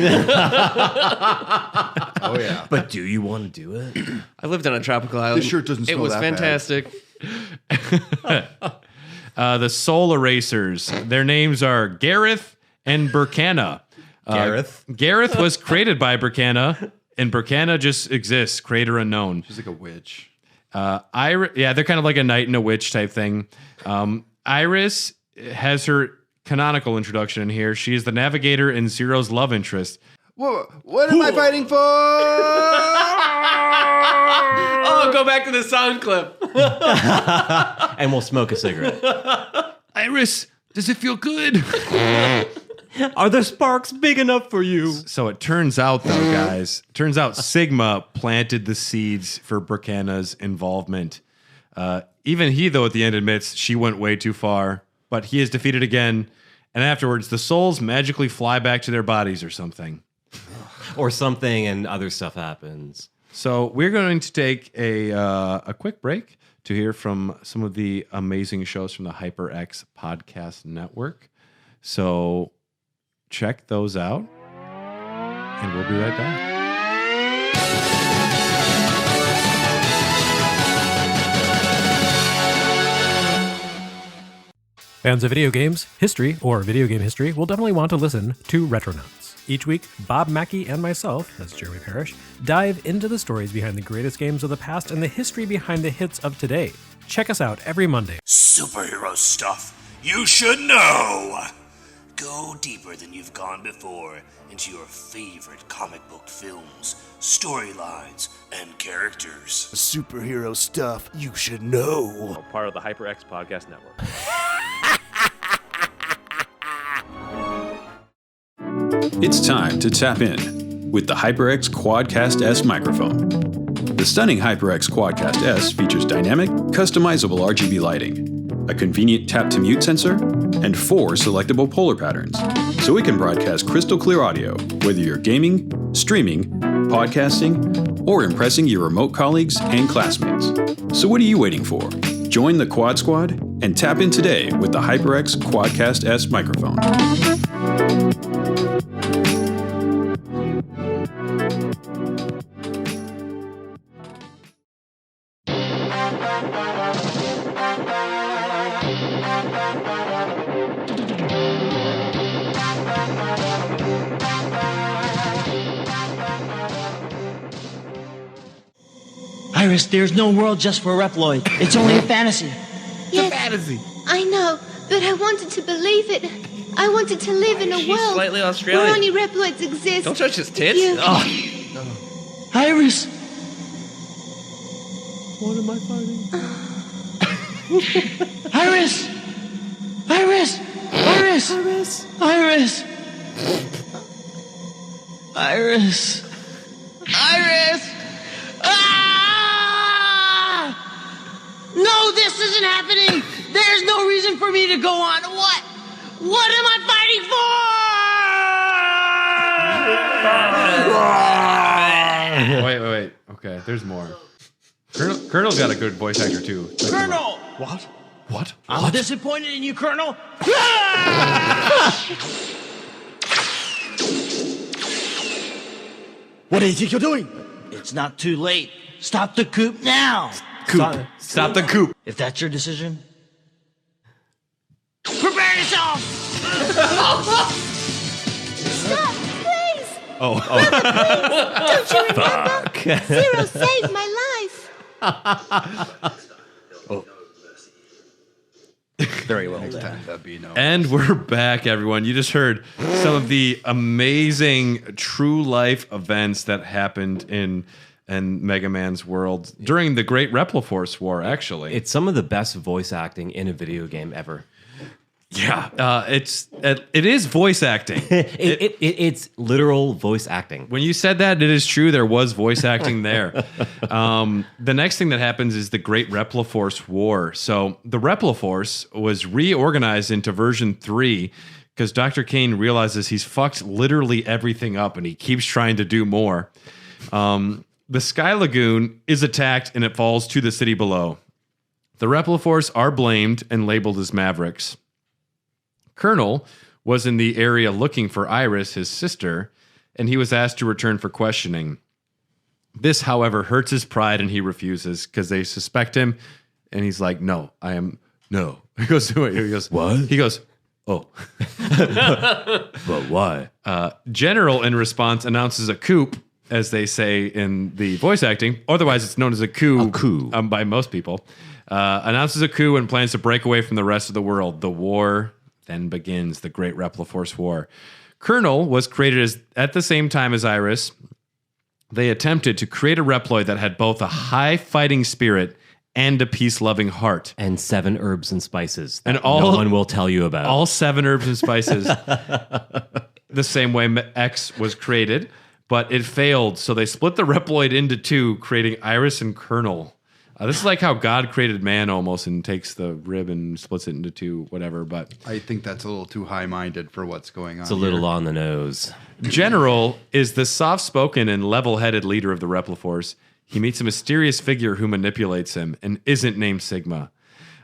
Oh, yeah. But do you want to do it? I lived on a tropical island. shirt doesn't It smell was that bad. fantastic. The Soul Erasers. Their names are Gareth and Burkana. Gareth was created by Burkana, and Burkana just exists, creator unknown. She's like a witch. They're kind of like a knight and a witch type thing. Iris has her canonical introduction in here. She is the navigator and Zero's love interest. What am I fighting for? Oh, go back to the sound clip. And we'll smoke a cigarette. Iris, does it feel good? Are the sparks big enough for you? So it turns out, though, guys, Sigma planted the seeds for Bricanna's involvement. Even he, though, at the end admits she went way too far, but he is defeated again. And afterwards, the souls magically fly back to their bodies or something. Or something, and other stuff happens. So we're going to take a quick break to hear from some of the amazing shows from the HyperX Podcast Network. So check those out, and we'll be right back. Fans of video games, history, or video game history will definitely want to listen to Retronauts. Each week, Bob Mackey and myself, as Jeremy Parrish, dive into the stories behind the greatest games of the past and the history behind the hits of today. Check us out every Monday. Superhero stuff you should know. Go deeper than you've gone before into your favorite comic book films, storylines, and characters. Superhero stuff you should know. Part of the HyperX Podcast Network. It's time to tap in with the HyperX Quadcast S microphone. The stunning HyperX Quadcast S features dynamic, customizable RGB lighting, a convenient tap-to-mute sensor, and 4 selectable polar patterns, so it can broadcast crystal clear audio whether you're gaming, streaming, podcasting, or impressing your remote colleagues and classmates. So what are you waiting for? Join the Quad Squad and tap in today with the HyperX Quadcast S microphone. Iris, there's no world just for Reploid. It's only a fantasy. Yes, I know, but I wanted to believe it. I wanted to live in a She's world slightly Australian. where only Reploids exist. Don't touch his tits. You- Iris! What am I fighting? Iris! Iris! Iris! Iris! Iris! Iris! Iris! Ah! No, this isn't happening! There's no reason for me to go on. What? What am I fighting for? Wait. Okay, there's more. Colonel's got a good voice actor, too. Colonel! What? What? I'm disappointed in you, Colonel. What do you think you're doing? It's not too late. Stop the coup now. Stop the coup. If that's your decision, prepare yourself. Stop, please! Oh. Don't you remember? Zero saved my life. Very well done. And we're back, everyone. You just heard some of the amazing true life events that happened in Mega Man's world during the Great Repliforce War, actually. It's some of the best voice acting in a video game ever. Yeah, it is voice acting. It's literal voice acting. When you said that, it is true. There was voice acting there. The next thing that happens is the Great Repliforce War. So the Repliforce was reorganized into version 3 because Dr. Cain realizes he's fucked literally everything up and he keeps trying to do more. The Sky Lagoon is attacked and it falls to the city below. The Repliforce are blamed and labeled as Mavericks. Colonel was in the area looking for Iris, his sister, and he was asked to return for questioning. This, however, hurts his pride and he refuses because they suspect him. And he's like, no. He goes, what? He goes, oh. But why? General, in response, announces a coup, as they say in the voice acting. Otherwise, it's known as a coup. By most people. Announces a coup and plans to break away from the rest of the world. The war then begins, the Great Repliforce War. Colonel was created at the same time as Iris. They attempted to create a Reploid that had both a high fighting spirit and a peace-loving heart. And 7 herbs and spices that and all, no one will tell you about. All 7 herbs and spices. The same way X was created, but it failed. So they split the Reploid into 2, creating Iris and Colonel. This is like how God created man almost and takes the rib and splits it into 2, whatever. But I think that's a little too high-minded for what's going on. It's a little on the nose. General is the soft-spoken and level-headed leader of the Repliforce. He meets a mysterious figure who manipulates him and isn't named Sigma.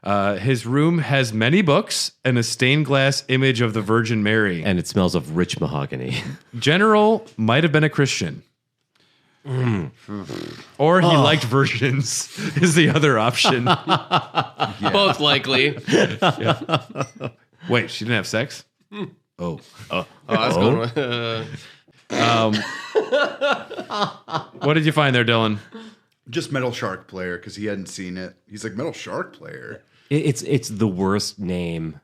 His room has many books and a stained glass image of the Virgin Mary. And it smells of rich mahogany. General might have been a Christian. Or he liked virgins is the other option. Both likely. Yeah. Wait, she didn't have sex? Oh, I was going with, what did you find there, Dylan? Just Metal Shark Player, because he hadn't seen it. He's like, Metal Shark Player? It's the worst name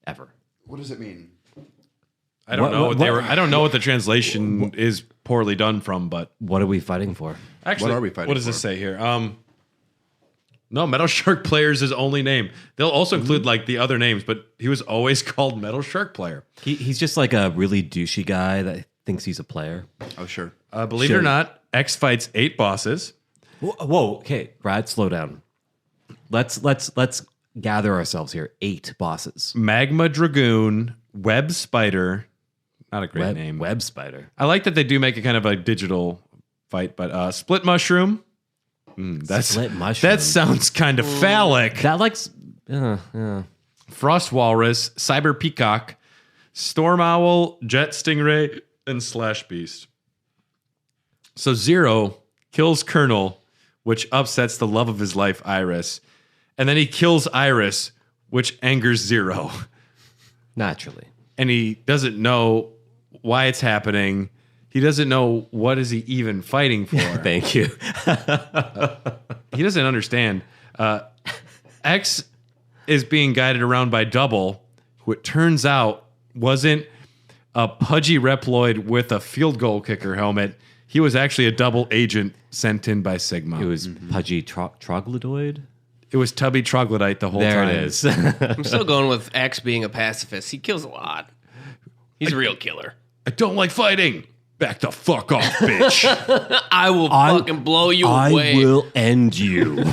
ever. What does it mean? I don't know what they were. I don't know what the translation is poorly done from, but what are we fighting for? Actually, what are we fighting what does for? this say here? No, Metal Shark Player is his only name. They'll also include like the other names, but he was always called Metal Shark Player. He's just like a really douchey guy that thinks he's a player. Oh, sure. Believe it or not, X fights 8 bosses. Whoa, okay, Brad, slow down. Let's gather ourselves here. 8 bosses. Magma Dragoon, Web Spider. Not a great name. Web Spider. I like that they do make it kind of a digital fight, but Split Mushroom. Split Mushroom. That sounds kind of phallic. That likes. Frost Walrus, Cyber Peacock, Storm Owl, Jet Stingray, and Slash Beast. So Zero kills Colonel, which upsets the love of his life, Iris. And then he kills Iris, which angers Zero. Naturally. And he doesn't know why it's happening. He doesn't know what is he even fighting for. Thank you. He doesn't understand. X is being guided around by Double, who it turns out wasn't a pudgy Reploid with a field goal kicker helmet. He was actually a double agent sent in by Sigma. It was pudgy troglodyte. It was tubby troglodyte the whole time. There it is. I'm still going with X being a pacifist. He kills a lot. He's a real killer. I don't like fighting. Back the fuck off, bitch. I will fucking blow you away. I will end you.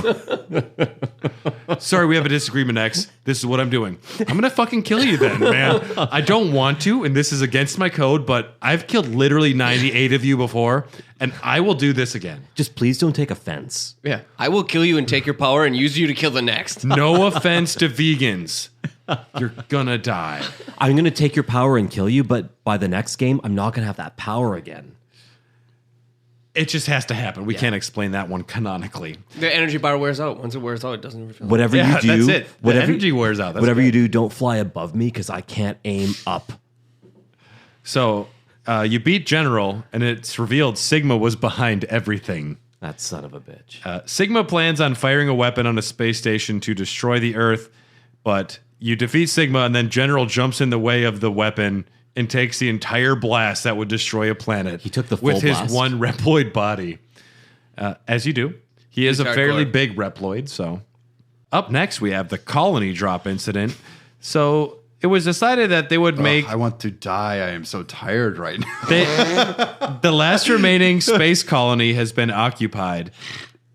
Sorry, we have a disagreement, X. This is what I'm doing. I'm going to fucking kill you then, man. I don't want to, and this is against my code, but I've killed literally 98 of you before, and I will do this again. Just please don't take offense. Yeah. I will kill you and take your power and use you to kill the next. No offense to vegans. You're gonna die. I'm going to take your power and kill you, but by the next game, I'm not going to have that power again. It just has to happen. We can't explain that one canonically. The energy bar wears out. Once it wears out, it doesn't refill. Whatever you do, that's it. The energy wears out. That's whatever great. you do, don't fly above me because I can't aim up. So you beat General, and it's revealed Sigma was behind everything. That son of a bitch. Sigma plans on firing a weapon on a space station to destroy the Earth, but you defeat Sigma, and then General jumps in the way of the weapon and takes the entire blast that would destroy a planet. He took the full with his blast? one Reploid body. As you do. He is a hardcore. fairly big Reploid, so. Up next, we have the colony drop incident. So it was decided that they would make... I want to die. I am so tired right now. The last remaining space colony has been occupied.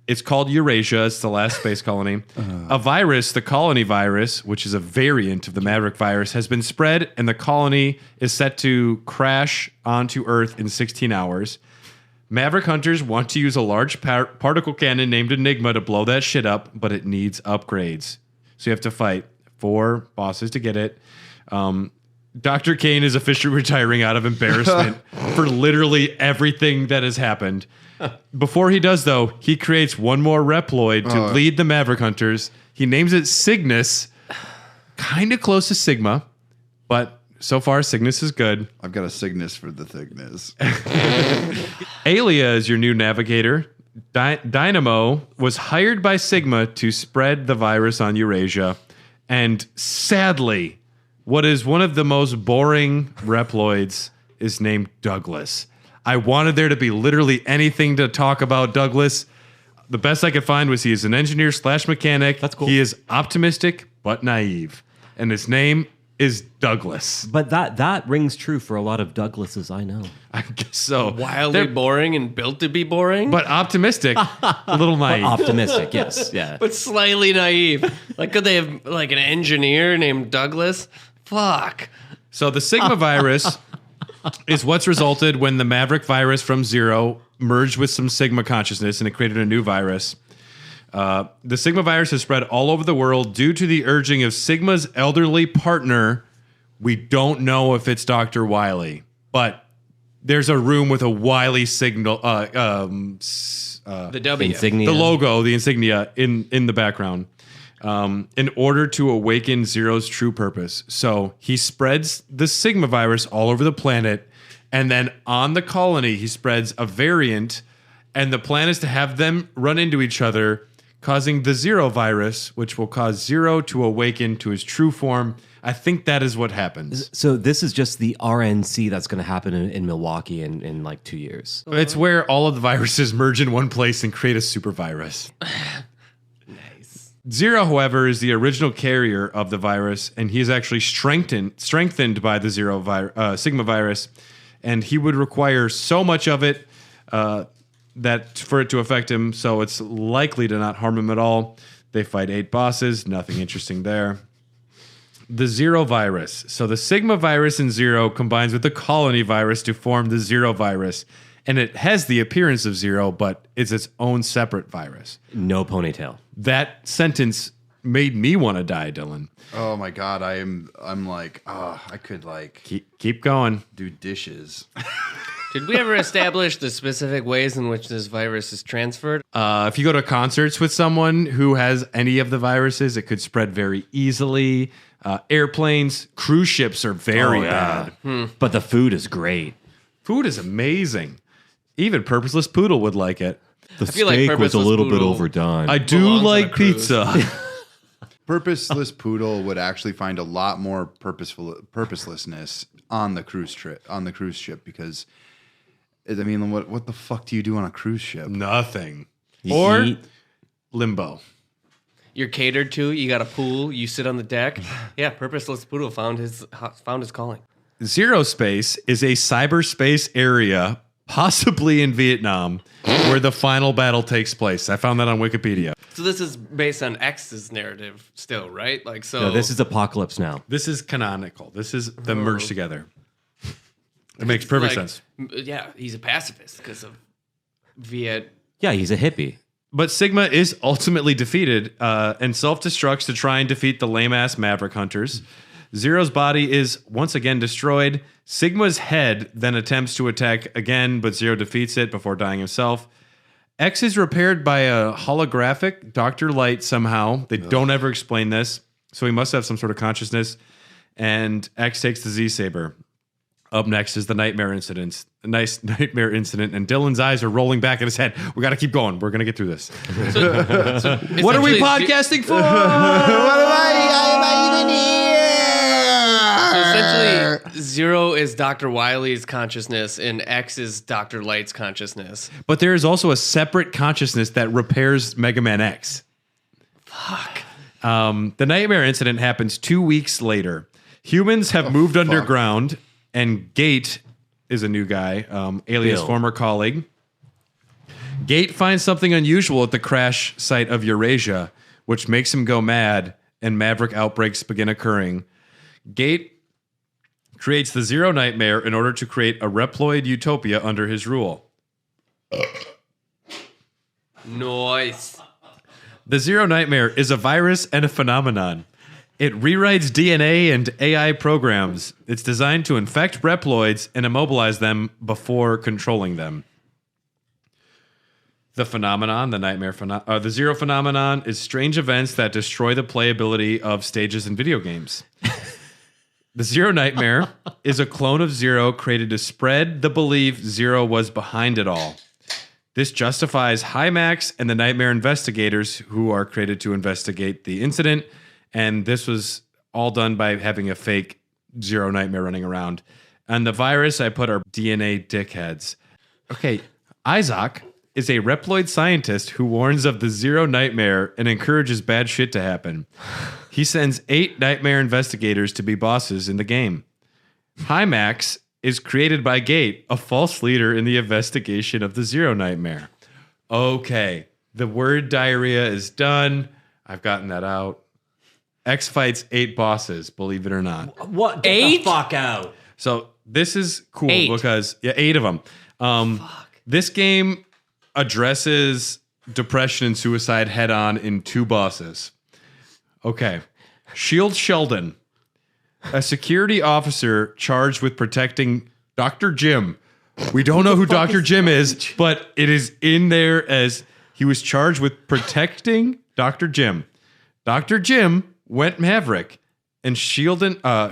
It's called Eurasia. It's the last space colony. A virus, the colony virus, which is a variant of the Maverick virus, has been spread, and the colony is set to crash onto Earth in 16 hours. Maverick hunters want to use a large particle cannon named Enigma to blow that shit up, but it needs upgrades. So you have to fight 4 bosses to get it. Dr. Cain is officially retiring out of embarrassment for literally everything that has happened. Before he does, though, he creates one more Reploid to lead the Maverick Hunters. He names it Cygnus, kind of close to Sigma, but so far Cygnus is good. I've got a Cygnus for the thickness. Alia is your new navigator. Dynamo was hired by Sigma to spread the virus on Eurasia. And sadly, what is one of the most boring Reploids is named Douglas. I wanted there to be literally anything to talk about Douglas. The best I could find was he is an engineer / mechanic. That's cool. He is optimistic but naive. And his name is Douglas. But that rings true for a lot of Douglases I know. I guess so. Wildly boring and built to be boring. But optimistic, a little naive. Optimistic, yes. Yeah. But slightly naive. Like, could they have like an engineer named Douglas? Fuck. So the Sigma virus is what's resulted when the Maverick virus from Zero merged with some Sigma consciousness, and it created a new virus. The Sigma virus has spread all over the world due to the urging of Sigma's elderly partner. We don't know if it's Dr. Wily, but there's a room with a Wily signal, The W. Insignia. the logo, the insignia in the background, in order to awaken Zero's true purpose. So he spreads the Sigma virus all over the planet, and then on the colony, he spreads a variant, and the plan is to have them run into each other, causing the Zero virus, which will cause Zero to awaken to his true form. I think that is what happens. So this is just the RNC that's going to happen in Milwaukee in like 2 years. It's where all of the viruses merge in one place and create a super virus. Nice. Zero, however, is the original carrier of the virus, and he is actually strengthened by the Sigma virus, and he would require so much of it that for it to affect him, so it's likely to not harm him at all. They fight 8 bosses, nothing interesting there. The Zero virus. So the Sigma virus in Zero combines with the colony virus to form the Zero virus, and it has the appearance of Zero, but it's its own separate virus. No ponytail. That sentence made me want to die, Dylan. Oh my God, I'm like, I could like Keep going. do dishes. Did we ever establish the specific ways in which this virus is transferred? If you go to concerts with someone who has any of the viruses, it could spread very easily. Airplanes, cruise ships are very bad. But the food is great. Food is amazing. Even Purposeless Poodle would like it. The feel like steak was a Purposeless little bit Poodle- overdone. I do belongs on a like cruise. pizza. Purposeless Poodle would actually find a lot more purposelessness on the cruise ship because, I mean, what the fuck do you do on a cruise ship? Nothing. You Or eat- limbo. You're catered to. You got a pool. You sit on the deck. Yeah, Purposeless Poodle found his calling. Zero Space is a cyberspace area, possibly in Vietnam, where the final battle takes place. I found that on Wikipedia. So this is based on X's narrative still, right? Like, so No, this is Apocalypse Now. This is canonical. This is them merged together. It makes perfect sense. Yeah, he's a pacifist because of Viet. Yeah, he's a hippie. But Sigma is ultimately defeated and self-destructs to try and defeat the lame-ass Maverick Hunters. Zero's body is once again destroyed. Sigma's head then attempts to attack again, but Zero defeats it before dying himself. X is repaired by a holographic Dr. Light somehow. They don't ever explain this, so he must have some sort of consciousness. And X takes the Z-Saber. Up next is the Nightmare Incidence. A nice Nightmare Incident, and Dylan's eyes are rolling back in his head. We got to keep going. We're going to get through this. What are we podcasting for? What am I even here? Essentially, Zero is Dr. Wily's consciousness, and X is Dr. Light's consciousness. But there is also a separate consciousness that repairs Mega Man X. Fuck. The Nightmare Incident happens 2 weeks later. Humans have moved underground, and Gate is a new guy, alias Bill. former colleague. Gate finds something unusual at the crash site of Eurasia, which makes him go mad, and Maverick outbreaks begin occurring. Gate creates the Zero Nightmare in order to create a Reploid utopia under his rule. Nice. The Zero Nightmare is a virus and a phenomenon. It rewrites DNA and AI programs. It's designed to infect Reploids and immobilize them before controlling them. The phenomenon, the Zero phenomenon, is strange events that destroy the playability of stages in video games. The Zero Nightmare is a clone of Zero created to spread the belief Zero was behind it all. This justifies Hymax and the Nightmare investigators who are created to investigate the incident, and this was all done by having a fake Zero Nightmare running around. On the virus, I put our DNA dickheads. Okay, Isaac is a Reploid scientist who warns of the Zero Nightmare and encourages bad shit to happen. He sends 8 Nightmare investigators to be bosses in the game. Hymax is created by Gate, a false leader in the investigation of the Zero Nightmare. Okay, the word diarrhea is done. I've gotten that out. X fights 8 bosses, believe it or not. What? Get the fuck out. So this is cool because 8 of them. This game addresses depression and suicide head on in 2 bosses. Okay. Shield Sheldon, a security officer charged with protecting Dr. Jim. We don't know who Dr. Jim is, but it is in there as he was charged with protecting Dr. Jim. Dr. Jim went Maverick, and Shield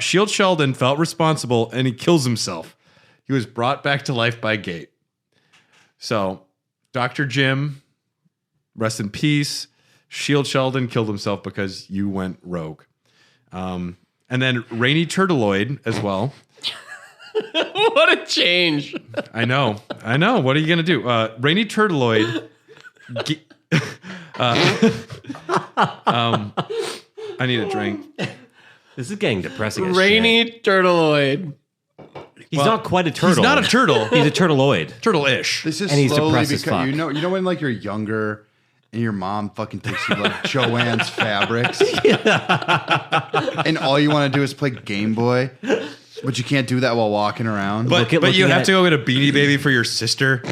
Sheldon felt responsible, and he kills himself. He was brought back to life by Gate. So, Dr. Jim, rest in peace. Shield Sheldon killed himself because you went rogue. And then Rainy Turtleoid as well. What a change. I know. What are you going to do? Rainy Turtleoid. I need a drink. This is getting depressing as Rainy shit. Turtleoid. He's not quite a turtle. He's not a turtle. He's a turtleoid. Turtle-ish. This is And he's slowly depressed as because fuck. you know when like you're younger and your mom fucking takes you like Joanne's Fabrics, and all you want to do is play Game Boy, but you can't do that while walking around. But you have to go get a Beanie Baby for your sister.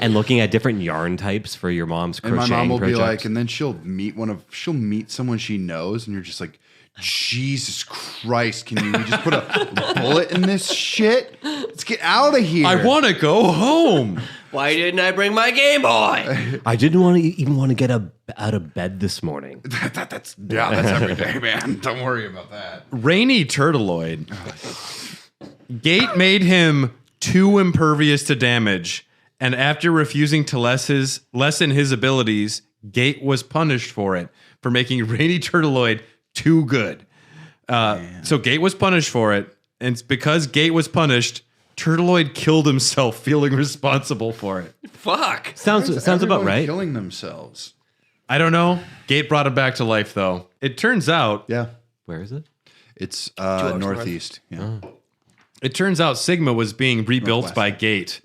And looking at different yarn types for your mom's And crocheting my mom will project. be like, and then she'll meet someone she knows, and you're just like, Jesus Christ, can you just put a bullet in this shit? Let's get out of here. I want to go home. Why didn't I bring my Game Boy? I didn't even want to get out of bed this morning. that's every day, man. Don't worry about that. Rainy Turtleoid. Gate made him too impervious to damage, and after refusing to lessen his abilities, Gate was punished for it, for making Rainy Turtleoid too good. So Gate was punished for it, and it's because Gate was punished, Turtleoid killed himself, feeling responsible for it. Fuck. Sounds about right. Killing themselves. I don't know. Gate brought him back to life, though. It turns out... Yeah. Where is it? It's northeast. Yeah. It turns out Sigma was being rebuilt by Gate.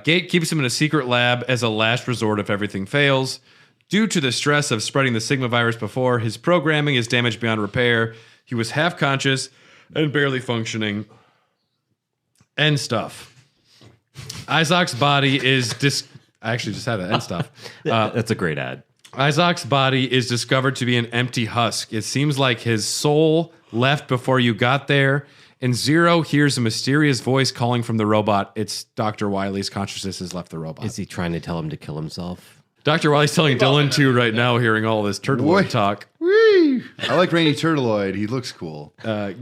Gate keeps him in a secret lab as a last resort if everything fails. Due to the stress of spreading the Sigma virus before, his programming is damaged beyond repair. He was half conscious and barely functioning. End stuff. Isaac's body is I actually just had that end stuff. That's a great ad. Isaac's body is discovered to be an empty husk. It seems like his soul left before you got there. And Zero hears a mysterious voice calling from the robot. It's Dr. Wily's consciousness has left the robot. Is he trying to tell him to kill himself? Dr. Wily's telling Dylan to right now, hearing all this turtleoid talk. Whee! I like Rainy Turtleoid. He looks cool.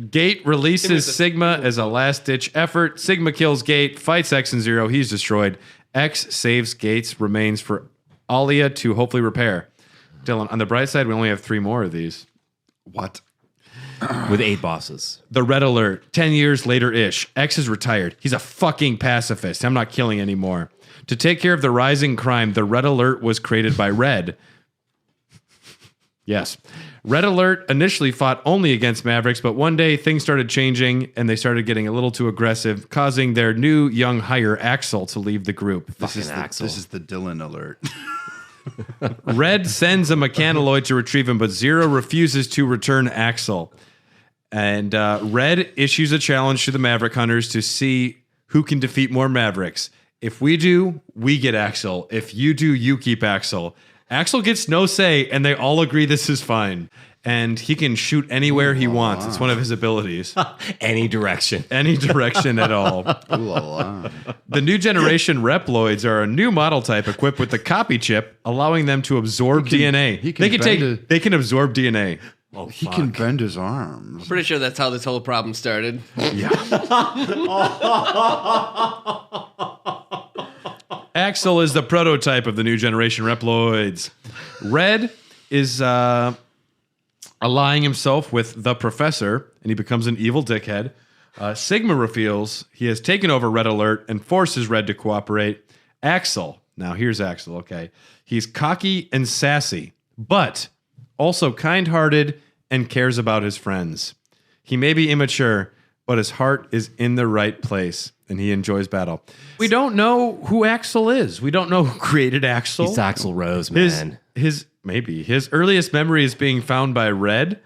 Gate releases Sigma as a last-ditch effort. Sigma kills Gate, fights X and Zero. He's destroyed. X saves Gate's remains for Alia to hopefully repair. Dylan, on the bright side, we only have 3 more of these. What? With 8 bosses. The Red Alert, 10 years later-ish. X is retired. He's a fucking pacifist. I'm not killing anymore. To take care of the rising crime, the Red Alert was created by Red. Yes. Red Alert initially fought only against Mavericks, but one day things started changing and they started getting a little too aggressive, causing their new young hire, Axel, to leave the group. This is the Dylan alert. Red sends a mechanoid to retrieve him, but Zero refuses to return Axel. And Red issues a challenge to the Maverick Hunters to see who can defeat more Mavericks. If we do, we get Axel. If you do, you keep Axel. Axel gets no say, and they all agree this is fine. And he can shoot anywhere he wants. It's one of his abilities. Any direction. Any direction at all. The new generation Reploids are a new model type equipped with the copy chip, allowing them to absorb DNA. They can absorb DNA. Oh, he can bend his arms. Pretty sure that's how this whole problem started. Yeah. Axel is the prototype of the new generation Reploids. Red is allying himself with the Professor, and he becomes an evil dickhead. Sigma reveals he has taken over Red Alert and forces Red to cooperate. Axel, now here's Axel, okay. He's cocky and sassy, but also kind-hearted and cares about his friends. He may be immature, but his heart is in the right place, and he enjoys battle. We don't know who Axel is. We don't know who created Axel. He's Axl Rose, man. His earliest memory is being found by Red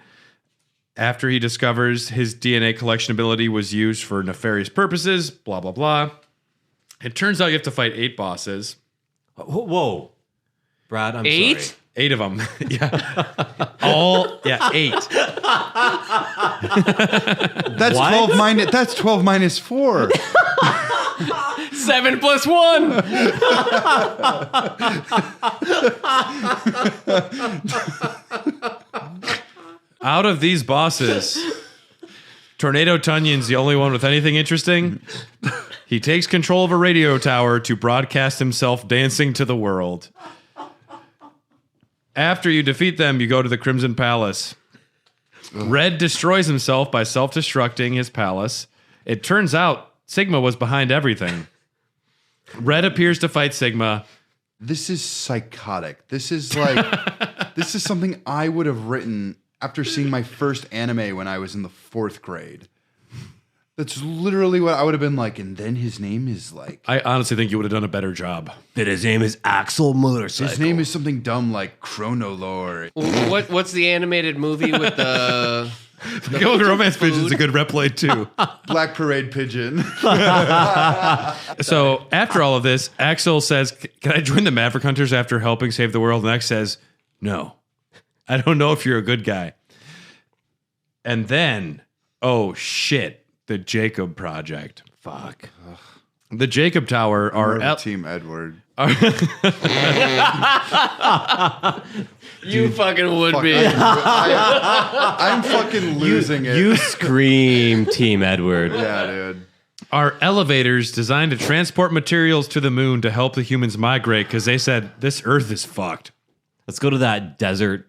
after he discovers his DNA collection ability was used for nefarious purposes, blah, blah, blah. It turns out you have to fight 8 bosses. Whoa. Brad, I'm 8? sorry. 8 of them. Yeah. 8. That's 12 minus 4. 7 plus 1. Out of these bosses, Tornado Tunyon's the only one with anything interesting. He takes control of a radio tower to broadcast himself dancing to the world. After you defeat them, you go to the Crimson Palace. Red destroys himself by self-destructing his palace. It turns out Sigma was behind everything. Red appears to fight Sigma. This is psychotic. This is like, this is something I would have written after seeing my first anime when I was in the 4th grade. That's literally what I would have been like. And then his name is like... I honestly think you would have done a better job. That his name is Axel Motorcycle. His name is something dumb like Chronolore. What's the animated movie with the... The Golden Romance Pigeon's a good reploid too. Black Parade Pigeon. So after all of this, Axel says, can I join the Maverick Hunters after helping save the world? And X says, no. I don't know if you're a good guy. And then, oh shit, the Jacob Project. Fuck. Ugh. The Jacob Tower are... Team Edward. You fucking would be. I'm fucking losing it. You scream, Team Edward. Yeah, dude. Are elevators designed to transport materials to the moon to help the humans migrate because they said, this Earth is fucked. Let's go to that desert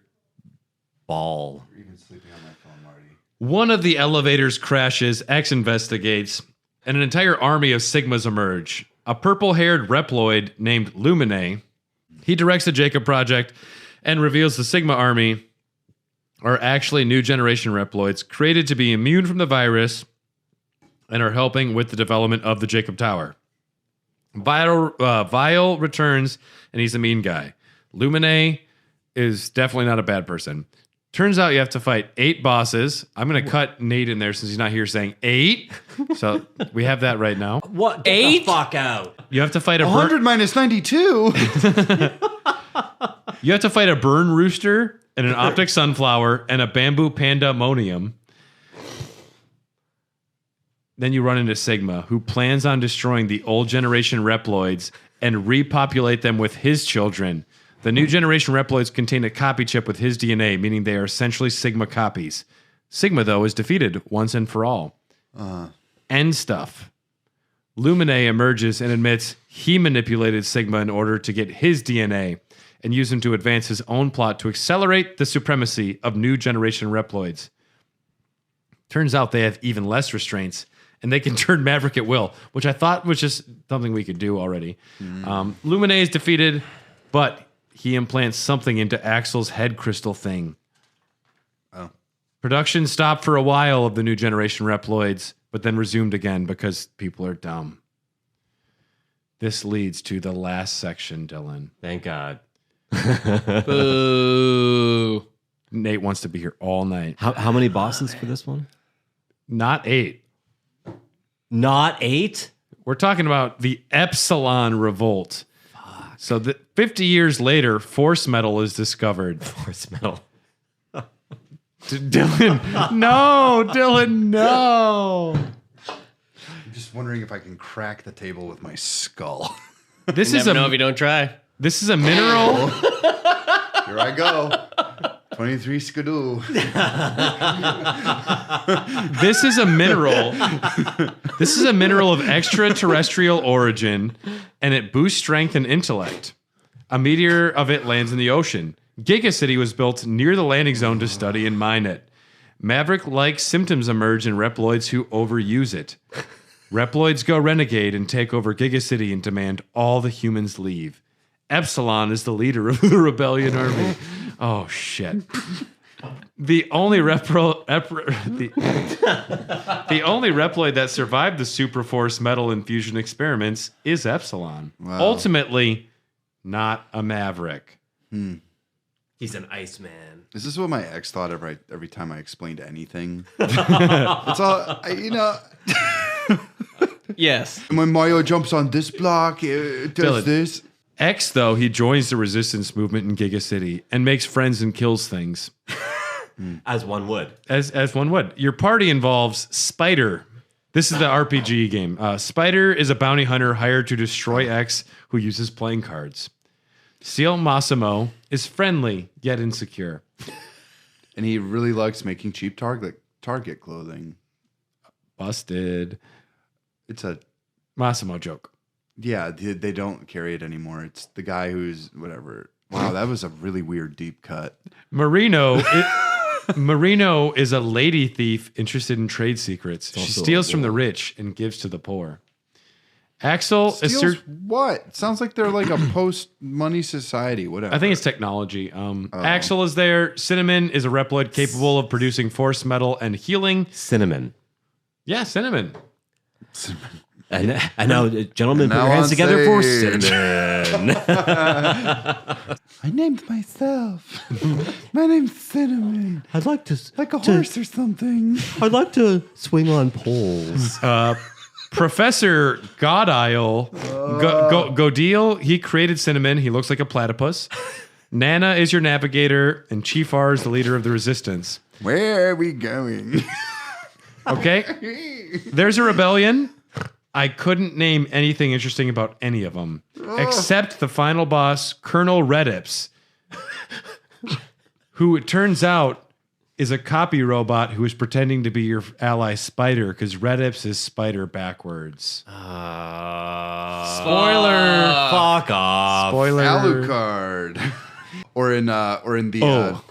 ball. You're even sleeping on my phone, Marty. One of the elevators crashes, X investigates, and an entire army of Sigmas emerge. A purple-haired reploid named Lumine. He directs the Jacob Project and reveals the Sigma army are actually new generation reploids created to be immune from the virus and are helping with the development of the Jacob Tower. Vile returns, and he's a mean guy. Lumine is definitely not a bad person. Turns out you have to fight 8 bosses. I'm going to cut Nate in there since he's not here saying 8. So we have that right now. What? Get 8? the fuck out. You have to fight 100 minus 92. You have to fight a burn rooster and an optic sunflower and a bamboo pandemonium. Then you run into Sigma, who plans on destroying the old generation reploids and repopulate them with his children. The new generation reploids contain a copy chip with his DNA, meaning they are essentially Sigma copies. Sigma, though, is defeated once and for all. End stuff. Lumine emerges and admits he manipulated Sigma in order to get his DNA and use him to advance his own plot to accelerate the supremacy of new generation reploids. Turns out they have even less restraints, and they can turn Maverick at will, which I thought was just something we could do already. Lumine is defeated, but he implants something into Axel's head crystal thing. Oh. Production stopped for a while of the new generation reploids, but then resumed again because people are dumb. This leads to the last section, Dylan. Thank God. Boo. Nate wants to be here all night. How many bosses for this one? Not 8. Not 8? We're talking about the Epsilon Revolt. So 50 years later, Force Metal is discovered. Force Metal. Dylan, no! Dylan, no! I'm just wondering if I can crack the table with my skull. This You is never know if you don't try. This is a mineral. Here I go. 23 skidoo. This is a mineral. This is a mineral of extraterrestrial origin, and it boosts strength and intellect. A meteor of it lands in the ocean. Giga City was built near the landing zone to study and mine it. Maverick-like symptoms emerge in Reploids who overuse it. Reploids go renegade and take over Giga City and demand all the humans leave. Epsilon is the leader of the rebellion army. Oh, shit. The only Reploid that survived the Superforce metal infusion experiments is Epsilon. Wow. Ultimately, not a Maverick. He's an Iceman. Is this what my ex thought every time I explained anything? It's all, Yes. When Mario jumps on this block, it does this. X, though, he joins the resistance movement in Giga City and makes friends and kills things. As one would. As one would. Your party involves Spider. This is the RPG game. Spider is a bounty hunter hired to destroy X, who uses playing cards. Seal Massimo is friendly, yet insecure. And he really likes making cheap Target clothing. Busted. It's a Massimo joke. Yeah, they don't carry it anymore. It's the guy who's whatever. Wow, that was a really weird deep cut. Marino is a lady thief interested in trade secrets. She steals from the rich and gives to the poor. Axel Steals what? Sounds like they're like a post-money society, whatever. I think it's technology. Axel is there. Cinnamon is a Reploid capable of producing force metal and healing. Cinnamon. Yeah, Cinnamon. And now, gentlemen, put your hands together for Cinnamon. I named myself. My name's Cinnamon. I'd like to... Like a horse or something. I'd like to swing on poles. Professor Godile, Godile, he created Cinnamon. He looks like a platypus. Nana is your navigator, and Chief R is the leader of the resistance. Where are we going? Okay. There's a rebellion. I couldn't name anything interesting about any of them, except the final boss, Colonel Redips, who it turns out is a copy robot who is pretending to be your ally Spider, because Redips is Spider backwards. Spoiler. Fuck off. Spoiler. Alucard. or in the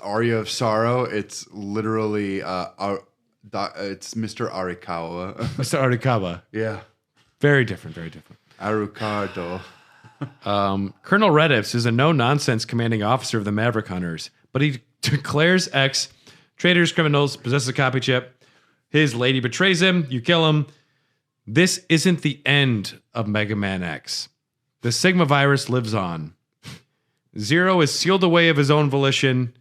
Aria of Sorrow, it's literally it's Mr. Arikawa. Mr. Arikawa. Yeah. Very different, very different. Arucardo. Colonel Redips is a no-nonsense commanding officer of the Maverick Hunters, but he declares X traitors, criminals, possesses a copy chip. His lady betrays him. You kill him. This isn't the end of Mega Man X. The Sigma virus lives on. Zero is sealed away of his own volition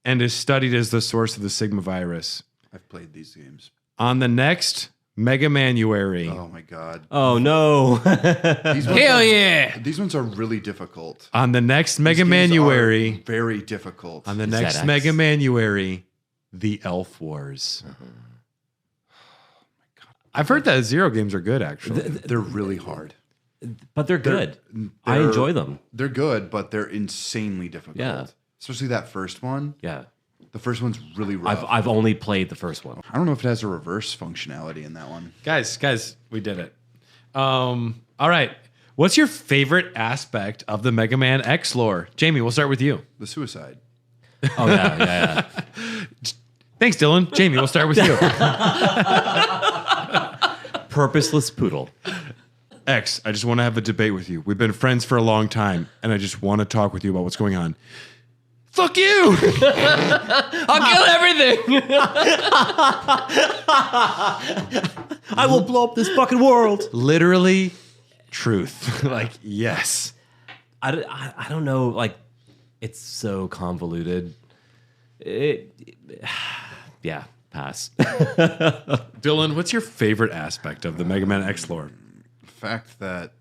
and is studied as the source of the Sigma virus. I've played these games. On the next Mega Manuary. Oh my god. Oh no. Hell yeah. These ones are really difficult. On the next Mega Manuary. Very difficult. On the next Mega Manuary, the Elf Wars. Oh my god. I've heard that Zero games are good, actually. They're really hard. But they're good. I enjoy them. They're good, but they're insanely difficult. Yeah. Especially that first one. Yeah. The first one's really rough. I've only played the first one. I don't know if it has a reverse functionality in that one. Guys, we did it. All right. What's your favorite aspect of the Mega Man X lore? Jamie, we'll start with you. The suicide. Oh, yeah. Thanks, Dylan. Jamie, we'll start with you. Purposeless poodle. X, I just want to have a debate with you. We've been friends for a long time, and I just want to talk with you about what's going on. Fuck you! I'll kill everything! I will blow up this fucking world. Literally, truth. Like, yes. I don't know. Like, it's so convoluted. Yeah, pass. Dylan, what's your favorite aspect of the Mega Man X lore? The fact that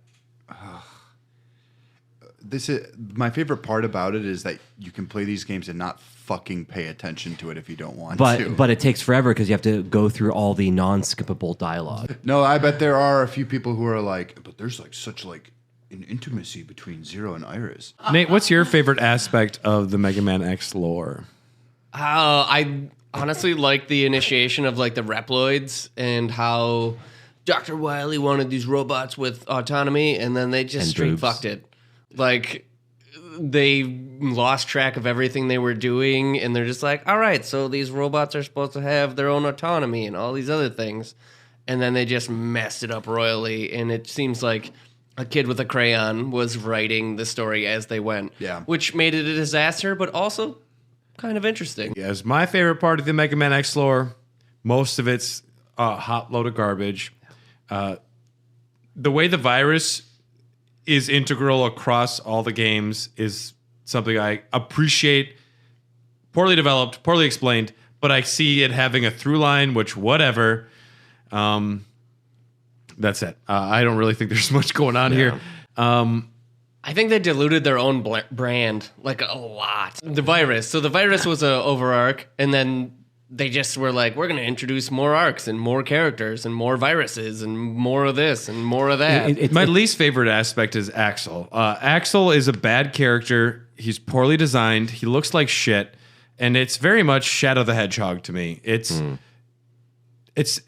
this is my favorite part about it is that you can play these games and not fucking pay attention to it if you don't want to. But it takes forever because you have to go through all the non-skippable dialogue. No, I bet there are a few people who are like, but there's like such like an intimacy between Zero and Iris. Nate, what's your favorite aspect of the Mega Man X lore? I honestly like the initiation of like the Reploids and how Dr. Wily wanted these robots with autonomy and then they just straight fucked it. Like, they lost track of everything they were doing, and they're just like, all right, so these robots are supposed to have their own autonomy and all these other things. And then they just messed it up royally, and it seems like a kid with a crayon was writing the story as they went. Yeah. Which made it a disaster, but also kind of interesting. Yes, my favorite part of the Mega Man X lore, most of it's a hot load of garbage. The way the virus is integral across all the games is something I appreciate. Poorly developed, poorly explained, but I see it having a through line, which whatever. That's it. I don't really think there's much going on here. I think they diluted their own brand like a lot. The virus. So the virus was a overarch, and then they just were like, we're going to introduce more arcs and more characters and more viruses and more of this and more of that. My least favorite aspect is Axel. Axel is a bad character. He's poorly designed. He looks like shit. And it's very much Shadow the Hedgehog to me. It's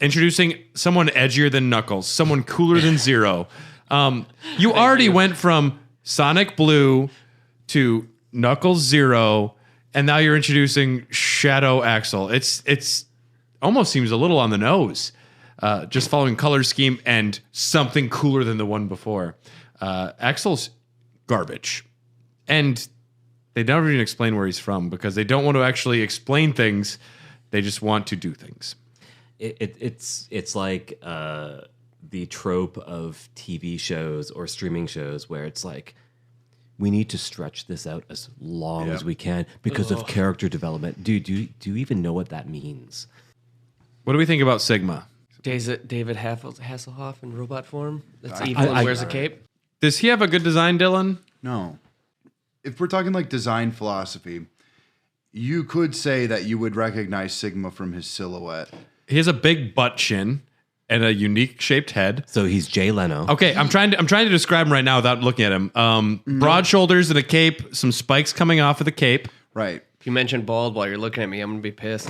introducing someone edgier than Knuckles, someone cooler than Zero. You already went from Sonic Blue to Knuckles Zero, and now you're introducing Shadow Axel. It's almost seems a little on the nose. Just following color scheme and something cooler than the one before. Axel's garbage. And they never even explain where he's from because they don't want to actually explain things. They just want to do things. It's like the trope of TV shows or streaming shows where it's like, we need to stretch this out as long as we can because of character development. Dude, do you even know what that means? What do we think about Sigma? David Hasselhoff in robot form? That's evil and wears a cape? Does he have a good design, Dylan? No. If we're talking like design philosophy, you could say that you would recognize Sigma from his silhouette. He has a big butt chin and a unique shaped head. So he's Jay Leno. Okay, I'm trying to describe him right now without looking at him. Broad shoulders and a cape, some spikes coming off of the cape. Right. If you mention bald while you're looking at me, I'm gonna be pissed.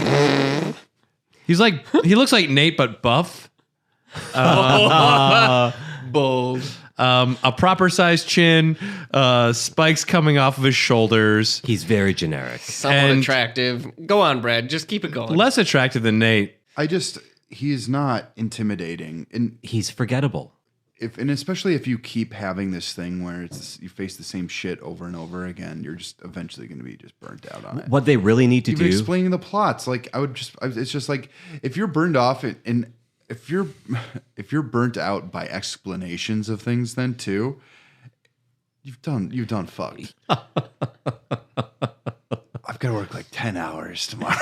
He looks like Nate but buff. Bold. A proper sized chin, spikes coming off of his shoulders. He's very generic. Somewhat attractive. Go on, Brad. Just keep it going. Less attractive than Nate. He's not intimidating, and he's forgettable. And especially if you keep having this thing where you face the same shit over and over again, you're just eventually going to be just burnt out on it. What they really need to do, explaining the plots, like it's just like if you're burned off and if you're burnt out by explanations of things, then too, you've done fucked. I've got to work like 10 hours tomorrow.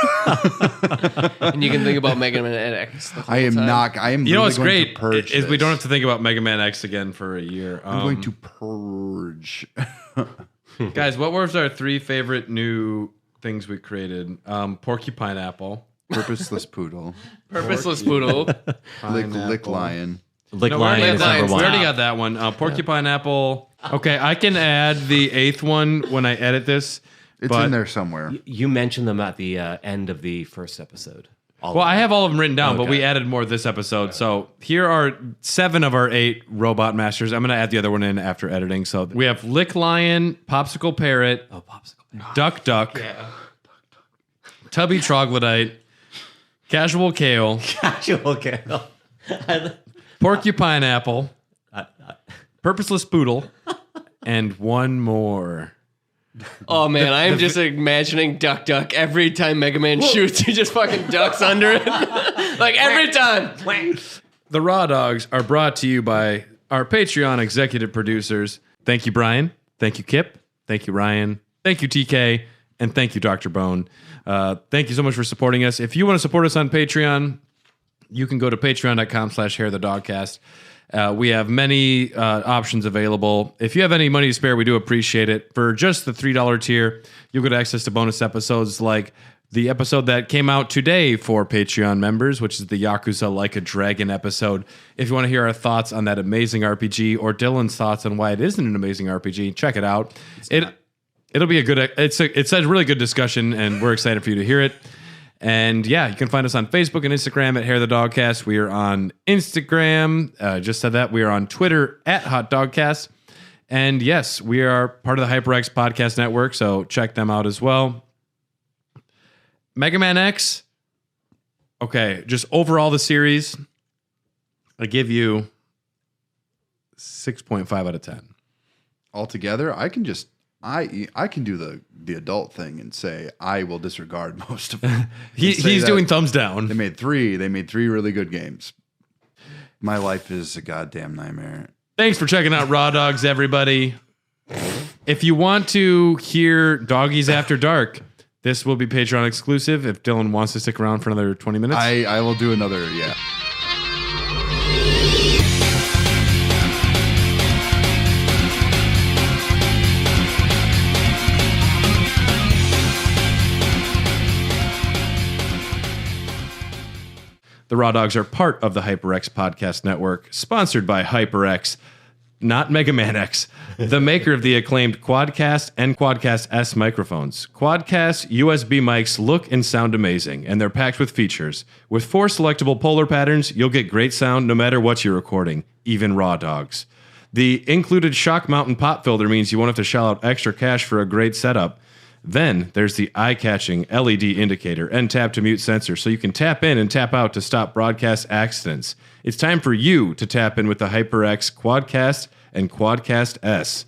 And you can think about Mega Man X the whole I am time. not. I am. You know what's going great to purge is this. we don't have to think about Mega Man X again for a year. I'm going to purge. Guys, what were our 3 favorite new things we created? Porcupine Apple. Purposeless Poodle. Purposeless Poodle. Lick Lion. Lick Lion is number We 1. already got that one. Porcupine Apple. Okay, I can add the 8th one when I edit this. It's in there somewhere. You mentioned them at the end of the first episode. I have all of them written down, but we added more this episode. Okay. So here are 7 of our 8 Robot Masters. I'm going to add the other one in after editing. So we have Lick Lion, Popsicle Parrot, Duck Duck, Tubby Troglodyte, Casual Kale, Porcupine Apple, Purposeless Poodle, and one more. Oh man, I am just imagining Duck Duck every time Mega Man shoots. He just fucking ducks under it. Like every time. The Raw Dogs are brought to you by our Patreon executive producers. Thank you, Brian. Thank you, Kip. Thank you, Ryan. Thank you, TK. And thank you, Dr. Bone. Thank you so much for supporting us. If you want to support us on Patreon, you can go to patreon.com/hairthedogcast. We have many options available. If you have any money to spare, we do appreciate it. For just the $3 tier, you'll get access to bonus episodes like the episode that came out today for Patreon members, which is the Yakuza Like a Dragon episode. If you want to hear our thoughts on that amazing RPG or Dylan's thoughts on why it isn't an amazing RPG, check it out. It'll be it's a really good discussion, and we're excited for you to hear it. And yeah, you can find us on Facebook and Instagram at Hair the Dogcast. We are on Instagram. Just said that. We are on Twitter at Hot Dogcast. And yes, we are part of the HyperX Podcast Network, so check them out as well. Mega Man X. Okay, just overall the series, I give you 6.5 out of 10. Altogether, I can just I can do the adult thing and say I will disregard most of them. He's doing thumbs down. They made three really good games. My life is a goddamn nightmare. Thanks for checking out Raw Dogs, everybody. If you want to hear Doggies After Dark, this will be Patreon exclusive. If Dylan wants to stick around for another 20 minutes. I will do another, yeah. The Raw Dogs are part of the HyperX Podcast Network, sponsored by HyperX, not Mega Man X, the maker of the acclaimed Quadcast and Quadcast S microphones. Quadcast USB mics look and sound amazing, and they're packed with features. With 4 selectable polar patterns, you'll get great sound no matter what you're recording, even Raw Dogs. The included shock mount and pop filter means you won't have to shell out extra cash for a great setup. Then there's the eye-catching LED indicator and tap-to-mute sensor, so you can tap in and tap out to stop broadcast accidents. It's time for you to tap in with the HyperX Quadcast and Quadcast S.